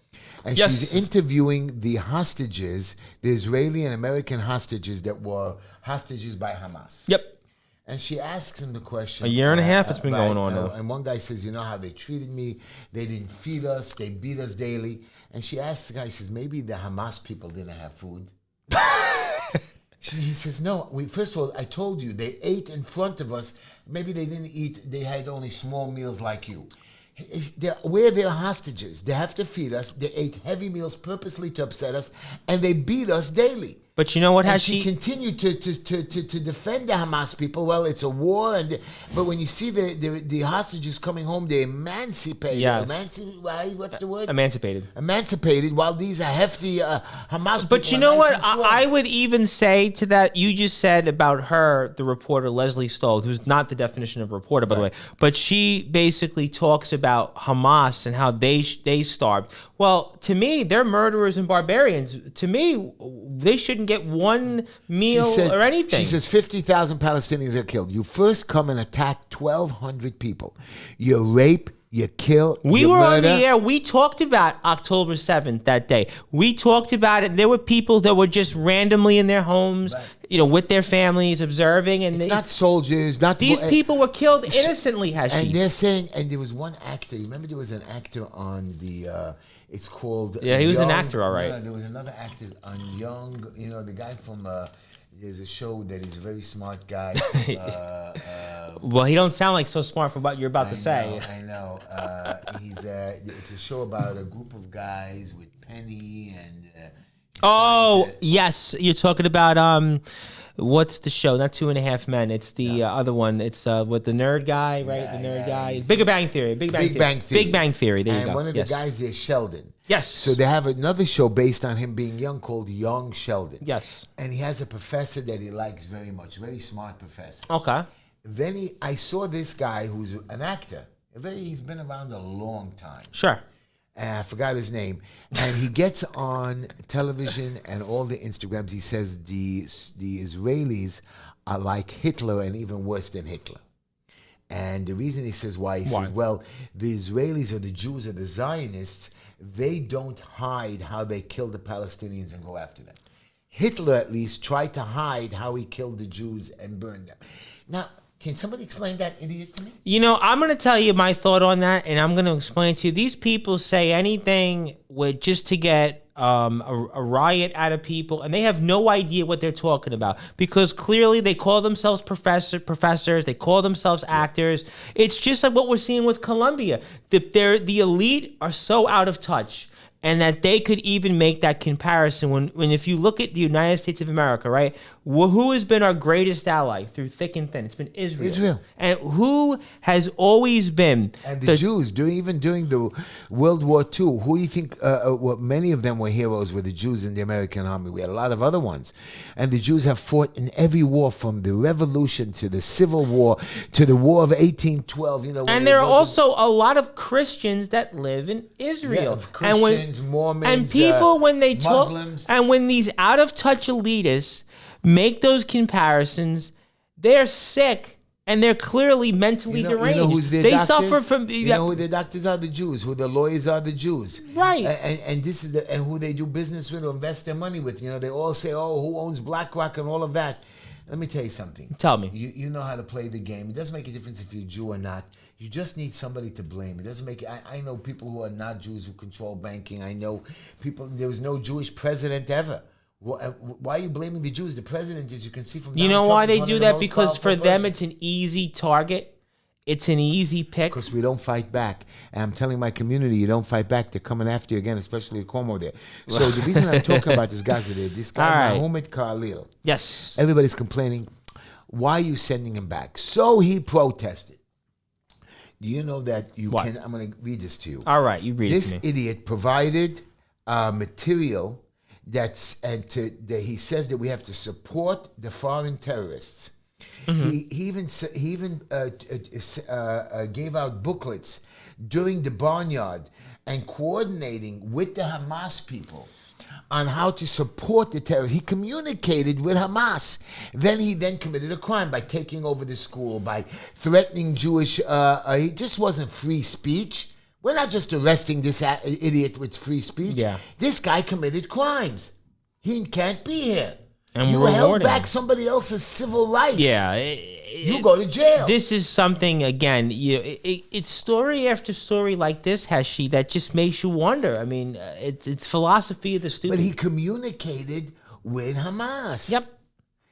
And Yes. she's interviewing the hostages, the Israeli and American hostages that were hostages by Hamas. Yep. And she asks him the question. A year and a half it's been going on now. And one guy says, you know how they treated me? They didn't feed us. They beat us daily. And she asks the guy, she says, maybe the Hamas people didn't have food. He says, no. First of all, I told you, they ate in front of us. Maybe they didn't eat. They had only small meals like you. We're their hostages. They have to feed us. They ate heavy meals purposely to upset us. And they beat us daily. But you know what, and Heshy? she continued to defend the Hamas people. Well, it's a war, but when you see the hostages coming home, they're emancipated. Yeah. What's the word? Emancipated. Emancipated. While these are hefty Hamas people. But you know are nice what? and strong. I would even say to that, you just said about her, the reporter Leslie Stahl, who's not the definition of a reporter, by the way, but she basically talks about Hamas and how they starved. Well, to me, they're murderers and barbarians. To me, they shouldn't get one meal or anything. She says 50,000 Palestinians are killed. You first come and attack 1,200 people. You rape, you kill, We you were murder. on the air. We talked about October 7th that day. We talked about it. There were people that were just randomly in their homes, with their families observing. And it's not soldiers. Not these people were killed innocently, Heshy. And they're saying, and there was one actor. You remember there was an actor on the. It's called. Yeah, he was an actor, all right. No, there was another actor on Young. The guy from. There's a show that he's a very smart guy. Well, he don't sound like so smart for what you're about to say. I know. It's a show about a group of guys with Penny and. Yes, you're talking about what's the show? Not 2.5 Men. It's the other one. It's with the nerd guy, right? The nerd guy. Big Bang Theory. Big Bang Theory. There you go. And one of the guys there, Sheldon. Yes. So they have another show based on him being young called Young Sheldon. Yes. And he has a professor that he likes very much, very smart professor. Okay. Then I saw this guy who's an actor. He's been around a long time. Sure. And I forgot his name. And he gets on television and all the Instagrams. He says the Israelis are like Hitler and even worse than Hitler. And the reason he says why, he says, well, the Israelis or the Jews or the Zionists, they don't hide how they kill the Palestinians and go after them. Hitler, at least, tried to hide how he killed the Jews and burned them. Now, can somebody explain that idiot to me? I'm going to tell you my thought on that, and I'm going to explain to you. These people say anything just to get a riot out of people, and they have no idea what they're talking about because clearly they call themselves professors, they call themselves actors. It's just like what we're seeing with Colombia. The elite are so out of touch. And that they could even make that comparison when if you look at the United States of America, right? Who has been our greatest ally through thick and thin? It's been Israel. And who has always been... And the Jews, even during the World War II, who do you think, many of them were heroes were the Jews in the American army. We had a lot of other ones. And the Jews have fought in every war from the Revolution to the Civil War to the War of 1812. And there are also a lot of Christians that live in Israel. Yeah, Christians, Mormons, and people when they Muslims. talk, and when these out of touch elitists make those comparisons, they're sick and they're clearly mentally deranged. You know who's their they doctors? suffer from. You know who their doctors are? The Jews. Who the lawyers are? The Jews. Right. And this is and who they do business with or invest their money with. You know, they all say, "Oh, who owns BlackRock and all of that." Let me tell you something. Tell me. You know how to play the game. It doesn't make a difference if you're Jew or not. You just need somebody to blame. It doesn't make. I know people who are not Jews who control banking. I know people. There was no Jewish president ever. Why are you blaming the Jews? The president, as you can see from You know why they do that? Because for them, it's an easy target. It's an easy pick. Because we don't fight back. And I'm telling my community, you don't fight back. They're coming after you again, especially Cuomo there. So the reason I'm talking about this guy today, this guy, Mahmoud Khalil. Yes. Everybody's complaining. Why are you sending him back? So he protested. Do you know that you can? I'm going to read this to you. All right, you read it to This me. idiot provided material that he says that we have to support the foreign terrorists. He even gave out booklets during the barnyard and coordinating with the Hamas people on how to support the terrorists. He communicated with Hamas. He committed a crime by taking over the school, by threatening Jewish. He just wasn't free speech. We're not just arresting this idiot with free speech. Yeah. This guy committed crimes. He can't be here. And you we're held rewarding back him. somebody else's civil rights. Yeah. You go to jail. This is something, again, it's story after story like this, Heshy, that just makes you wonder. I mean, it's philosophy of the stupid. But he communicated with Hamas. Yep.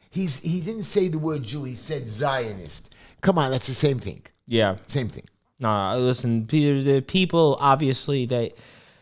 He didn't say the word Jew. He said Zionist. Come on, that's the same thing. Yeah. Same thing. No, listen, the people, obviously,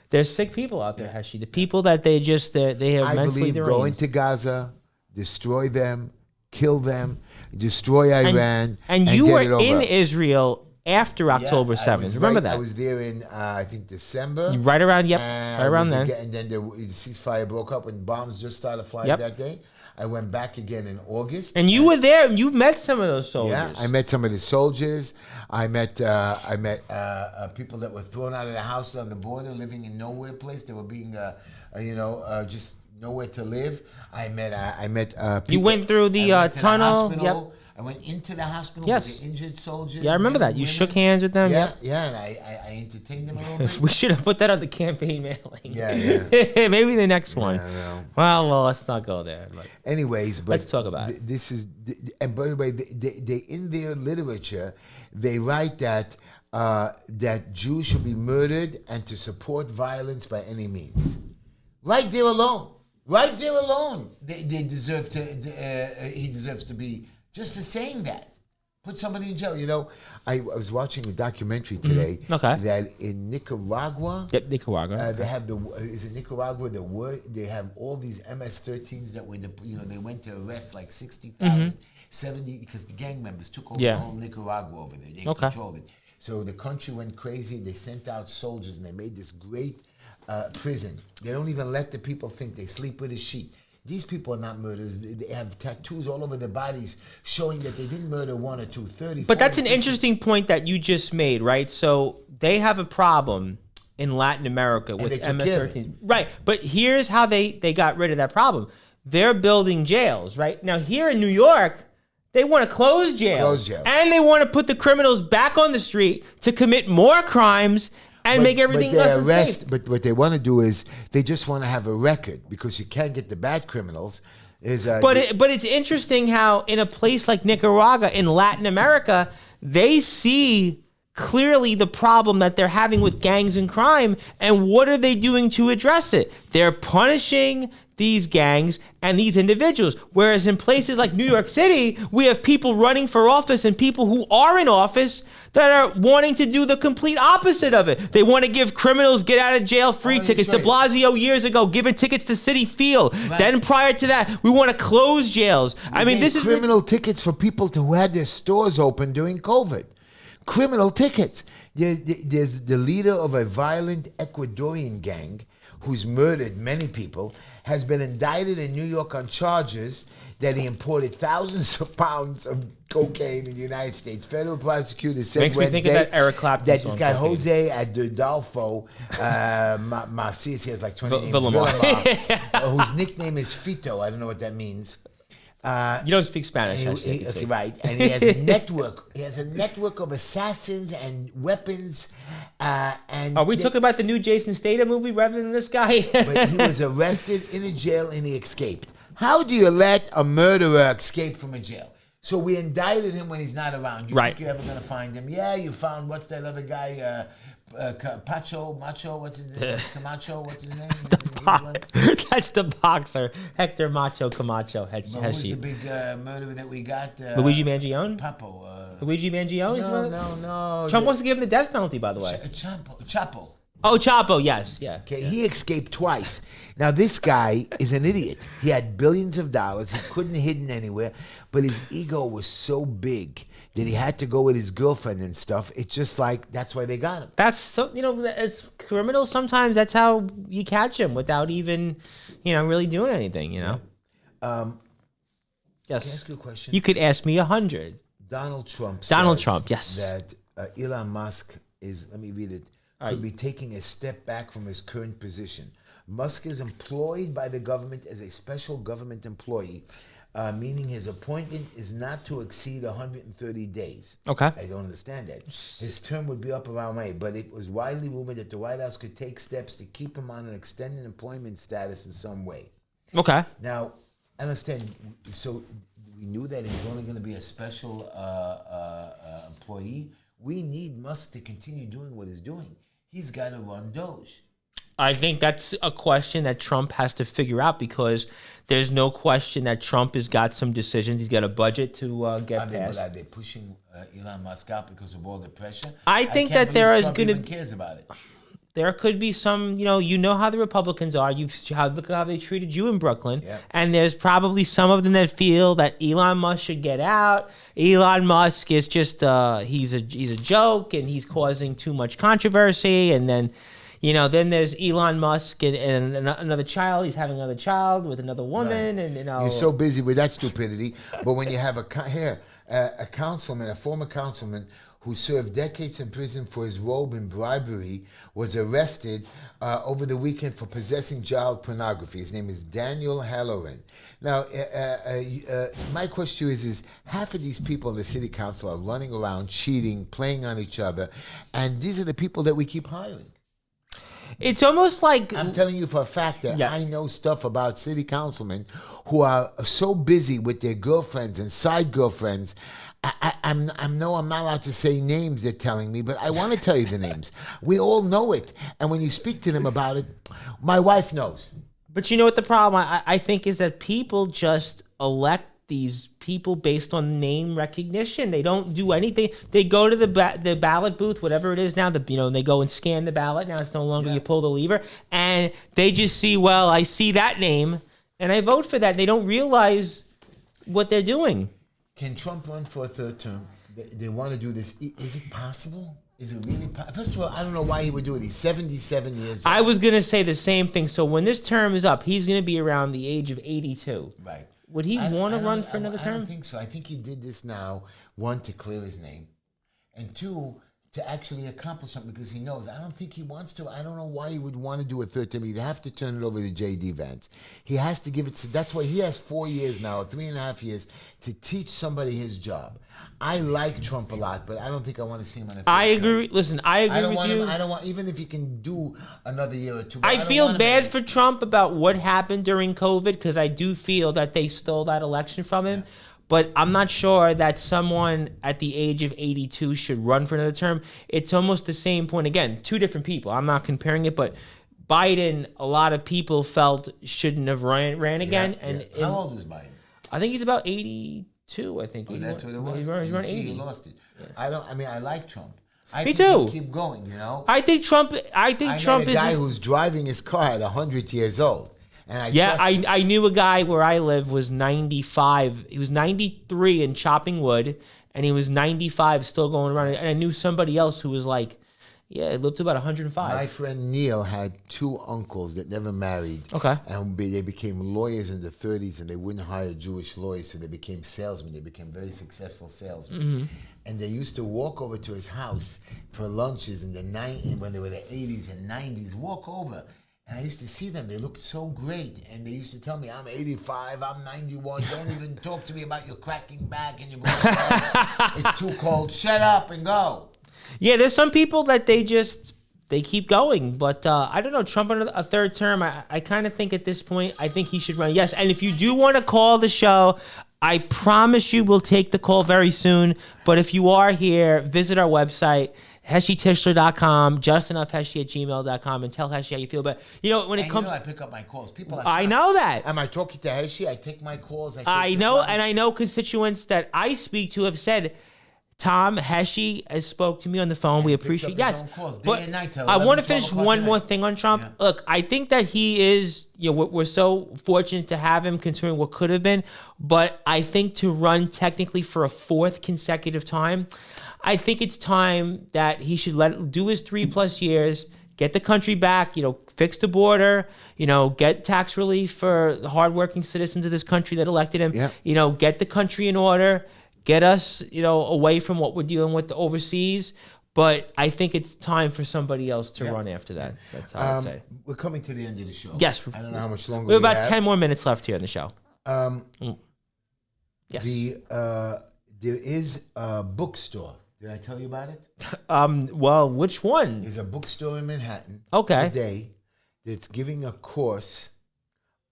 there's sick people out there, Heshy. The people that they have I mentally believe go deranged. into Gaza, destroy them, kill them, destroy Iran, And you get were it over. in Israel after October 7th. Remember that? I was there in, I think, December. Right around, yep. And Right around I was then. And then the ceasefire broke up when bombs just started flying Yep. that day. I went back again in August. And you were there, and you met some of those soldiers. Yeah, I met some of the soldiers. I met people that were thrown out of the houses on the border, living in nowhere place. They were being, just nowhere to live. I met people. You went through the I went to tunnel. hospital. Yep. I went into the hospital Yes. with the injured soldiers. Yeah, I remember men that. and You women. shook hands with them. Yeah, Yep. yeah, and I entertained them a little bit. We should have put that on the campaign mailing. Yeah. Maybe the next one. I know. Well, let's not go there. But Anyways, but Let's talk about it. This is, and by the way, they in their literature, they write that that Jews should be murdered and to support violence by any means. Right there alone, they deserve to. He deserves to be just for saying that. Put somebody in jail. You know, I was watching a documentary today. Okay. That in Nicaragua. Yep, Nicaragua. They have is it Nicaragua? They have all these MS-13s that were they went to arrest like 60,000, 70 because the gang members took over Yeah. the whole Nicaragua over there. They Okay. controlled it. So the country went crazy. They sent out soldiers and they made this great prison. They don't even let the people think. They sleep with a sheet. These people are not murderers. They have tattoos all over their bodies showing that they didn't murder 1 or 2, 30. But that's 40, an 50. interesting point that you just made, right? So they have a problem in Latin America with they took care of MS-13. Right. But here's how they got rid of that problem. They're building jails, right? Now, here in New York, they want to close jails. Close jails. And they want to put the criminals back on the street to commit more crimes and make everything less unsafe. But what they want to do is they just want to have a record because you can't get the bad criminals. But it's interesting how in a place like Nicaragua in Latin America, they see clearly the problem that they're having with gangs and crime, and what are they doing to address it? They're punishing these gangs and these individuals. Whereas in places like New York City, we have people running for office and people who are in office that are wanting to do the complete opposite of it. They want to give criminals get out of jail free tickets. De Blasio years ago giving tickets to Citi Field. Right. Then prior to that, we want to close jails. I mean, this is criminal tickets for people who had their stores open during COVID. Criminal tickets. There's the leader of a violent Ecuadorian gang who's murdered many people, has been indicted in New York on charges that he imported thousands of pounds of cocaine in the United States. Federal prosecutors said Makes me Wednesday think of that Eric Clapton that song, this guy Cocaine. Jose Adolfo Marcias, he has like 20 names, Villamar. Villamar, whose nickname is Fito. I don't know what that means. You don't speak Spanish, And Heshy, I can okay, see. right, and he has a network. He has a network of assassins and weapons. And Are we talking about the new Jason Statham movie rather than this guy? But he was arrested in a jail and he escaped. How do you let a murderer escape from a jail? So we indicted him when he's not around. You Right. think you're ever going to find him? Yeah, you found, what's that other guy? Macho, what's his name? Camacho, what's his name? That's the boxer, Hector Macho Camacho, But who's the Heshy. big murderer that we got? Luigi Mangione? Papo. Luigi Mangione? is one No, of- no, no. Trump wants to give him the death penalty, by the way. Chapo. Oh, Chapo, yes, yeah. Okay, he escaped twice. Now this guy is an idiot. He had billions of dollars. He couldn't hidden anywhere, but his ego was so big that he had to go with his girlfriend and stuff. It's just like that's why they got him. That's so, as criminals, sometimes that's how you catch them without even, really doing anything, Can I Yes. ask you a question? You could ask me 100. Donald Trump. Donald says Trump, yes. That Elon Musk is. Let me read it. Could be taking a step back from his current position. Musk is employed by the government as a special government employee, meaning his appointment is not to exceed 130 days. Okay. I don't understand that. His term would be up around May, but it was widely rumored that the White House could take steps to keep him on an extended employment status in some way. Okay. Now, I understand. So we knew that he was only going to be a special employee. We need Musk to continue doing what he's doing. He's got to run Doge. I think that's a question that Trump has to figure out because there's no question that Trump has got some decisions. He's got a budget to get passed. Are they pushing Elon Musk out because of all the pressure? I think can't that there believe is Trump gonna- even cares about it. There could be some, how the Republicans are. Look at how they treated you in Brooklyn. Yeah. And there's probably some of them that feel that Elon Musk should get out. Elon Musk is just he's a joke and he's causing too much controversy. And then, then there's Elon Musk and another child. He's having another child with another woman, Right. and You're so busy with that stupidity, but when you have a councilman, a former councilman who served decades in prison for his role in bribery, was arrested over the weekend for possessing child pornography. His name is Daniel Halloran. Now, my question to you is half of these people in the city council are running around, cheating, playing on each other, and these are the people that we keep hiring. it's almost like I'm telling you for a fact that Yeah. I know stuff about city councilmen who are so busy with their girlfriends and side girlfriends. I'm not allowed to say names, they're telling me, but I want to tell you the names. We all know it. And when you speak to them about it, my wife knows. But you know what the problem I think is that people just elect these people based on name recognition. They don't do anything. They go to the ballot booth, whatever it is now. And they go and scan the ballot. Now it's no longer you pull the lever, and they just see. Well, I see that name, and I vote for that. They don't realize what they're doing. Can Trump run for a third term? They want to do this. Is it possible? Is it really possible? First of all, I don't know why he would do it. He's 77 years old. I was gonna say the same thing. So when this term is up, he's gonna be around the age of 82. Right. Would he want to run for another I term? don't think so. I think he did this now, one, to clear his name, and two, to actually accomplish something because he knows. I don't think he wants to. I don't know why he would want to do a third term. He'd have to turn it over to J.D. Vance. He has to give it. That's why he has 4 years now, or 3.5 years, to teach somebody his job. I like Trump a lot, but I don't think I want to see him on a third I term. agree. Listen, I agree I don't with want you. him. I don't want, even if he can do another year or two. but I don't feel want him bad in- for Trump about what happened during COVID because I do feel that they stole that election from him. But I'm not sure that someone at the age of 82 should run for another term. It's almost the same point. Again, two different people. I'm not comparing it, but Biden, a lot of people felt shouldn't have ran again. Yeah, And yeah. How old was Biden? I think he's about 82. I think That's what it was. He's around You see, 80. he lost it. I like Trump. I Me think too. he'll keep going. I think Trump. I think I Trump met a guy is. who's driving his car at 100 years old, and I Yeah, trust him. I knew a guy where I live was 95. He was 93 in chopping wood, and he was 95 still going around. And I knew somebody else who was like, yeah, lived to about 105. My friend Neil had two uncles that never married. Okay. And they became lawyers in the 30s, and they wouldn't hire Jewish lawyers, so they became salesmen. They became very successful salesmen. Mm-hmm. And they used to walk over to his house for lunches in the when they were the 80s and 90s. Walk over, And I used to see them. They looked so great. And they used to tell me, I'm 85, I'm 91. Don't even talk to me about your cracking back and your broken leg. It's too cold. Shut up and go. Yeah, there's some people that they keep going. But I don't know, Trump on a third term, I kind of think at this point, I think he should run. Yes, and if you do want to call the show, I promise you we'll take the call very soon. But if you are here, visit our website, HeshyTischler.com, justinfheshy@gmail.com, and tell Heshy how you feel. But, when it comes... I pick up my calls. People are I shocked. know that. Am I talking to Heshy? I take my calls. I know, and I know constituents that I speak to have said, Tom, Heshy has spoke to me on the phone. We appreciate it. Yes. But I want to finish one more thing on Trump. Yeah. Look, I think that he is, we're so fortunate to have him considering what could have been. But I think to run technically for a fourth consecutive time, I think it's time that he should do his 3+ years, get the country back, fix the border, get tax relief for the hardworking citizens of this country that elected him, get the country in order, get us, away from what we're dealing with overseas. But I think it's time for somebody else to run after that. That's how I'd say. We're coming to the end of the show. Yes. I don't know how much longer we have. About 10 more minutes left here in the show. Yes. There is a bookstore. Did I tell you about it? Well, which one? There's a bookstore in Manhattan today that's giving a course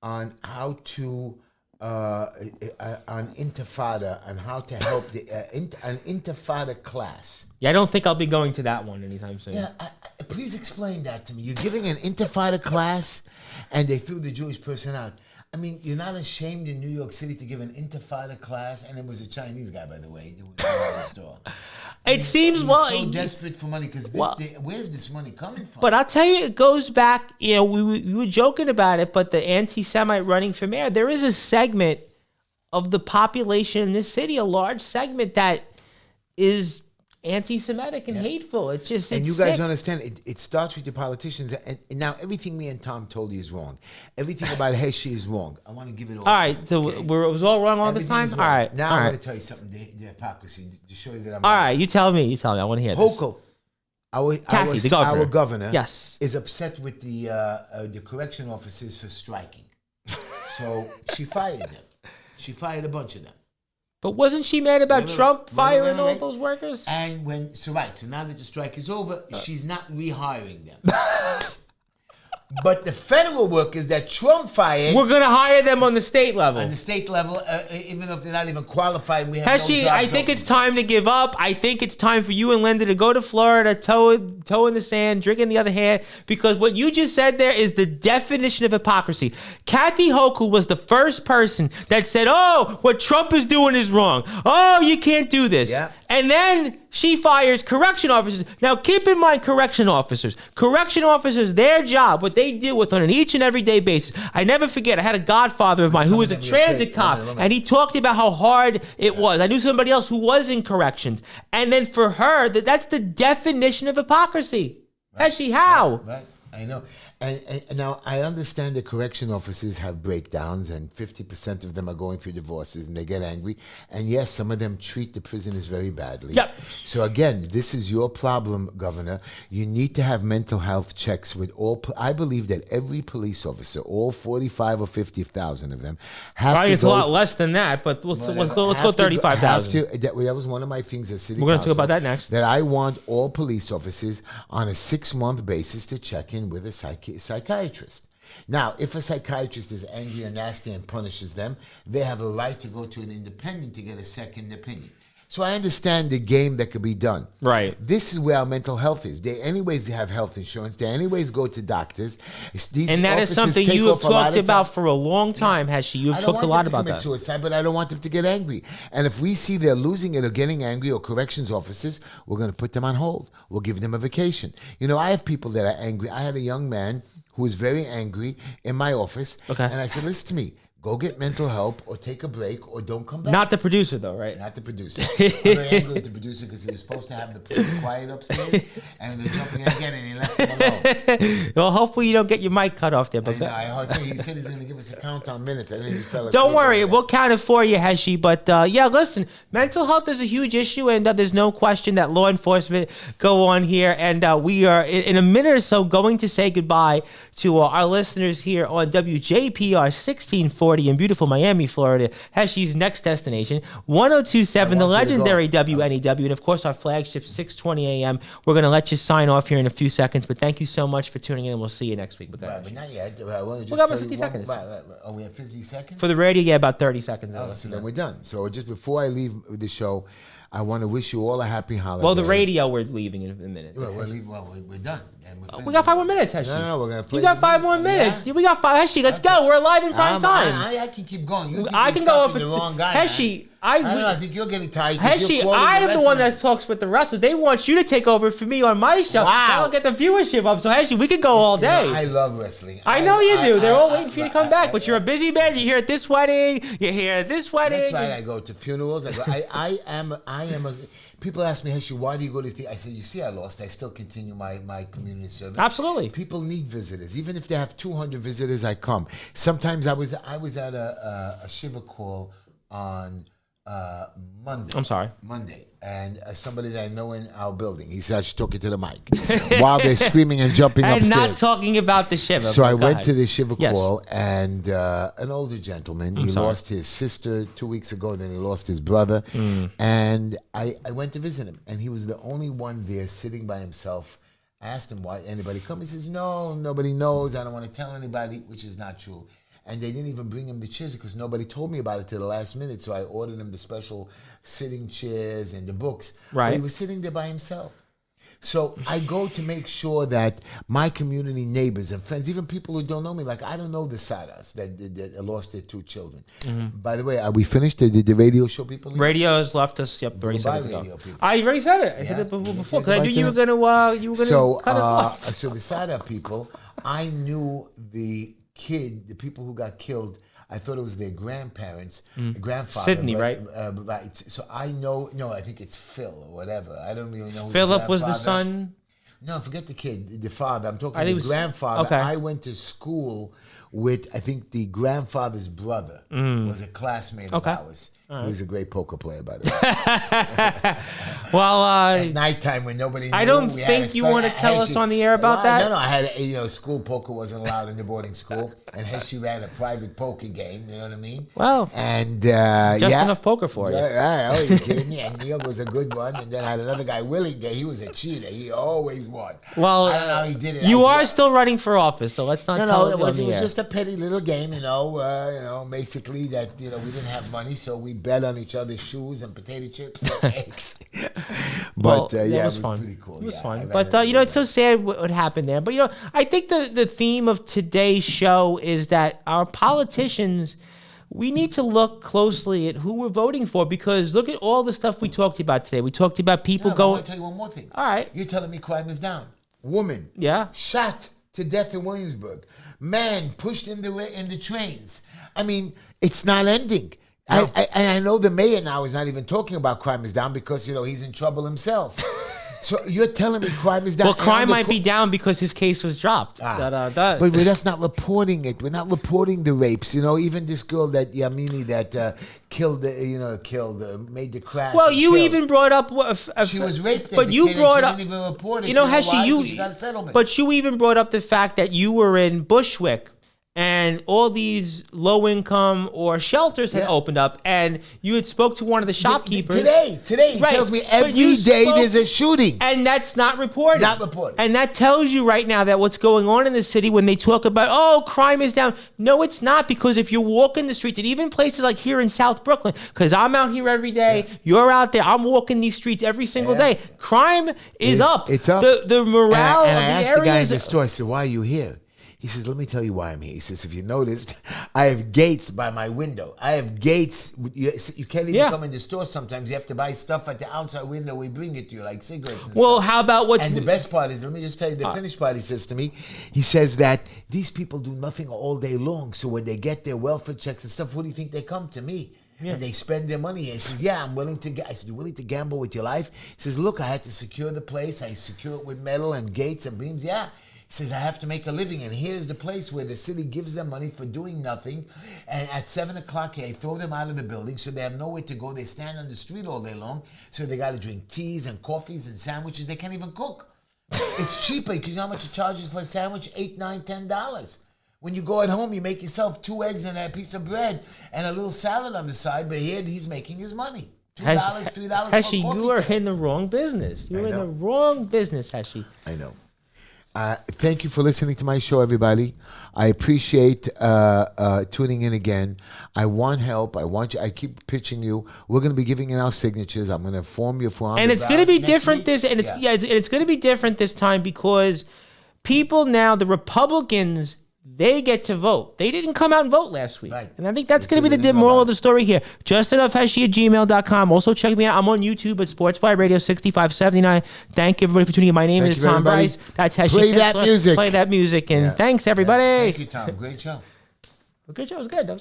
on how to on intifada and how to help an intifada class. Yeah, I don't think I'll be going to that one anytime soon. Yeah, please explain that to me. You're giving an intifada class, and they threw the Jewish person out. I mean, you're not ashamed in New York City to give an intifada class, and it was a Chinese guy, by the way. It was in the store. It seems so desperate for money because where's this money coming from? But I'll tell you, it goes back. We were joking about it, but the anti-Semite running for mayor, there is a segment of the population in this city, a large segment that is anti-Semitic and hateful. It's just, and it's you guys sick. Understand, it starts with your politicians. And now everything me and Tom told you is wrong. Everything about Heshy is wrong. I want to give it all. All right, so it was all wrong all this time? All right. Now I'm going to tell you something, the hypocrisy, to show you that I'm all right, you tell me. I want to hear this. Hochul, the governor. Yes. Is upset with the correction officers for striking. So she fired them. She fired a bunch of them. But wasn't she mad about Trump firing all those workers? And so now that the strike is over, she's not rehiring them. But the federal workers that Trump fired, we're going to hire them on the state level. On the state level, even if they're not even qualified, we have Heshy, no jobs I think open. it's time to give up. I think it's time for you and Linda to go to Florida, toe in the sand, drink in the other hand, because what you just said there is the definition of hypocrisy. Kathy Hochul was the first person that said, oh, what Trump is doing is wrong. Oh, you can't do this. Yeah. And then she fires correction officers. Now, keep in mind, correction officers, their job, what they deal with on an each and every day basis. I never forget, I had a godfather of mine who was a transit cop, and he talked about how hard it was. I knew somebody else who was in corrections. And then for her, that's the definition of hypocrisy. Right. Heshy, how? Right. I know. And now I understand the correction officers have breakdowns, and 50% of them are going through divorces, and they get angry. And yes, some of them treat the prisoners very badly. Yep. So again, this is your problem, Governor. You need to have mental health checks with all. I believe that every police officer, all 45 or 50,000 of them, have probably to it's go. a lot less than that, but let's go 35,000. That was one of my things as city. We're going to talk about that next. That I want all police officers on a 6-month basis to check in with a psychiatrist. Now, if a psychiatrist is angry or nasty and punishes them, they have a right to go to an independent to get a second opinion. So I understand the game that could be done. Right. This is where our mental health is. They anyways have health insurance. They anyways go to doctors. And that is something you have talked about for a long time, Heshy. You've talked a lot about that. I don't want them to commit suicide, but I don't want them to get angry. And if we see they're losing it or getting angry, or corrections officers, we're going to put them on hold. We'll give them a vacation. I have people that are angry. I had a young man who was very angry in my office. Okay. And I said, listen to me. go get mental help or take a break or don't come back. Not the producer, though, right? Not the producer. I'm very angry with the producer because he was supposed to have the place quiet upstairs, and they're jumping in again, and he left him alone. Well, hopefully you don't get your mic cut off there. But I heard he said he's going to give us a count on minutes. I think he fell asleep. don't worry, we'll count it for you, Heshy. But yeah, listen, mental health is a huge issue, and there's no question that law enforcement go on here. And we are, in a minute or so, going to say goodbye to our listeners here on WJPR 1640 in beautiful Miami, Florida. Heshy's next destination, 1027, the legendary WNEW, and of course our flagship 620 AM. We're going to let you sign off here in a few seconds, but thank you so much for tuning in, and we'll see you next week. But not yet. I want to just we got about tell 50 you seconds. Oh, we have 50 seconds? For the radio, yeah, about 30 seconds. Oh, so then we're done. So just before I leave the show, I want to wish you all a happy holiday. Well, the radio, we're leaving in a minute. Well, we're done. And We got 5 more minutes, Heshy. No, we're going to play. You got 5 more minutes. Yeah? We got 5. Heshy, let's go. We're live in prime time. I can keep going. You I can go up the wrong guy. Heshy, I don't know. I think you're getting tired. Heshy, I am the one that talks with the wrestlers. They want you to take over for me on my show. Wow. I'll get the viewership up. So, Heshy, we could go all day. I love wrestling. I know you do. They're all waiting for you to come back. But you're a busy man. You're here at this wedding. You're here at this wedding. That's right. I go to funerals. I am a. People ask me, Heshy, why do you go to the? I said, you see, I lost. I still continue my community service. Absolutely. People need visitors. Even if they have 200 visitors, I come. Sometimes I was at a Shiva call on Monday. I'm sorry. Monday. And somebody that I know in our building, he said I should talk it to the mic while they're screaming and jumping And upstairs. not talking about the Shiva. So I Go went ahead. to the Shiva Yes. call, and an older gentleman, he lost his sister 2 weeks ago, then he lost his brother. And I went to visit him, and he was the only one there sitting by himself. I asked him why anybody come. He says, no, nobody knows. I don't want to tell anybody, which is not true. And they didn't even bring him the chairs because nobody told me about it till the last minute. So I ordered him the special sitting chairs and the books. Right. But he was sitting there by himself. So I go to make sure that my community neighbors and friends, even people who don't know me, like I don't know the Saras that lost their 2 children. By the way, are we finished? Did the radio show people? Radio has left us. Yep, 30 seconds ago. radio people. I already said it. I said it before because I knew you were gonna cut us off. So the Sada people, I knew the people who got killed. I thought it was their grandparents, grandfather. Sydney, but, right? Right. So I know. No, I think it's Phil or whatever. I don't really know. Who Philip was the grandfather- son. No, forget the kid, the father. I'm talking I think the it was- grandfather. okay. I went to school with, I think the grandfather's brother was a classmate of Okay. ours. He was a great poker player, by the way. Well, At nighttime when nobody knew. I don't we had think you want to tell us Heshy- on the air about Well, that. No, I had school poker wasn't allowed in the boarding school, and Heshy ran a private poker game. You know what I mean? Well, and just yeah. enough poker for you. Yeah, oh, you kidding me? And Neil was a good one, and then I had another guy, Willie. He was a cheater. He always won. Well, I don't know how he did it. you are still running for office, so let's not tell No, it was on the air. just a petty little game, basically that, we didn't have money, so we bet on each other's shoes and potato chips and eggs. But Well, yeah, it was it was fun. pretty cool. It was Yeah, fun. I've But, had it's so sad what happened there. But, I think the theme of today's show is that our politicians, we need to look closely at who we're voting for because look at all the stuff we talked about today. We talked about people I going. want to tell you one more thing. All right. You're telling me crime is down. Woman. Yeah. Shot to death in Williamsburg. Man pushed in the trains. I mean, it's not ending. No. I know the mayor now is not even talking about crime is down because, he's in trouble himself. So you're telling me crime is down. Well, crime might be down because his case was dropped. But we're just not reporting it. We're not reporting the rapes. Even this girl that Yamini that killed, made the crash. Well, and you killed. even brought up. She was raped, but as a you kid and brought she up. didn't even report it. Heshy, why? you. 'Cause she got a settlement. But you even brought up the fact that you were in Bushwick. And all these low-income or shelters had opened up, and you had spoke to one of the shopkeepers Today, he Right. tells me But every you day spoke- there's a shooting. and that's not reported. Not reported. And that tells you right now that what's going on in the city when they talk about, crime is down. No, it's not, because if you walk in the streets, and even places like here in South Brooklyn, because I'm out here every day, you're out there, I'm walking these streets every single day. Crime is up. It's up. The morale and I of asked the the guy in areas. the store, I said, why are you here? He says, let me tell you why I'm here. He says, if you noticed, I have gates by my window. I have gates. You can't even come in the store sometimes. You have to buy stuff at the outside window. We bring it to you, like cigarettes and Well, stuff. how about what? And the best part is, let me just tell you, the finished part, he says to me, he says that these people do nothing all day long. So when they get their welfare checks and stuff, what do you think they come to me? And they spend their money. He says, yeah, I'm willing to. I said, you're willing to gamble with your life? He says, look, I had to secure the place. I secure it with metal and gates and beams. Yeah. He says, I have to make a living. And here's the place where the city gives them money for doing nothing. And at 7 o'clock, they throw them out of the building, so they have nowhere to go. They stand on the street all day long. So they got to drink teas and coffees and sandwiches. They can't even cook. It's cheaper because you know how much it charges for a sandwich? $8, $9, $10. When you go at home, you make yourself 2 eggs and a piece of bread and a little salad on the side. But here, he's making his money. $2, $3 Heshy, for coffee. you are in the wrong business. You're in the wrong business, Heshy. I know. Thank you for listening to my show, everybody. I appreciate tuning in again. I want help. I keep pitching you. We're going to be giving in our signatures. I'm going to form you for. And it's going to be different it's going to be different this time because people now, the Republicans, they get to vote. They didn't come out and vote last week. Right. And I think that's going to be the moral of the story here. JustEnoughHeshy@gmail.com. Also check me out. I'm on YouTube at SportsFly Radio 6579. Thank you, everybody, for tuning in. My name is Tom Bryce. That's Heshy. Play that music. Play that music. And thanks, everybody. Thank you, Tom. Great show. Good show. It was good.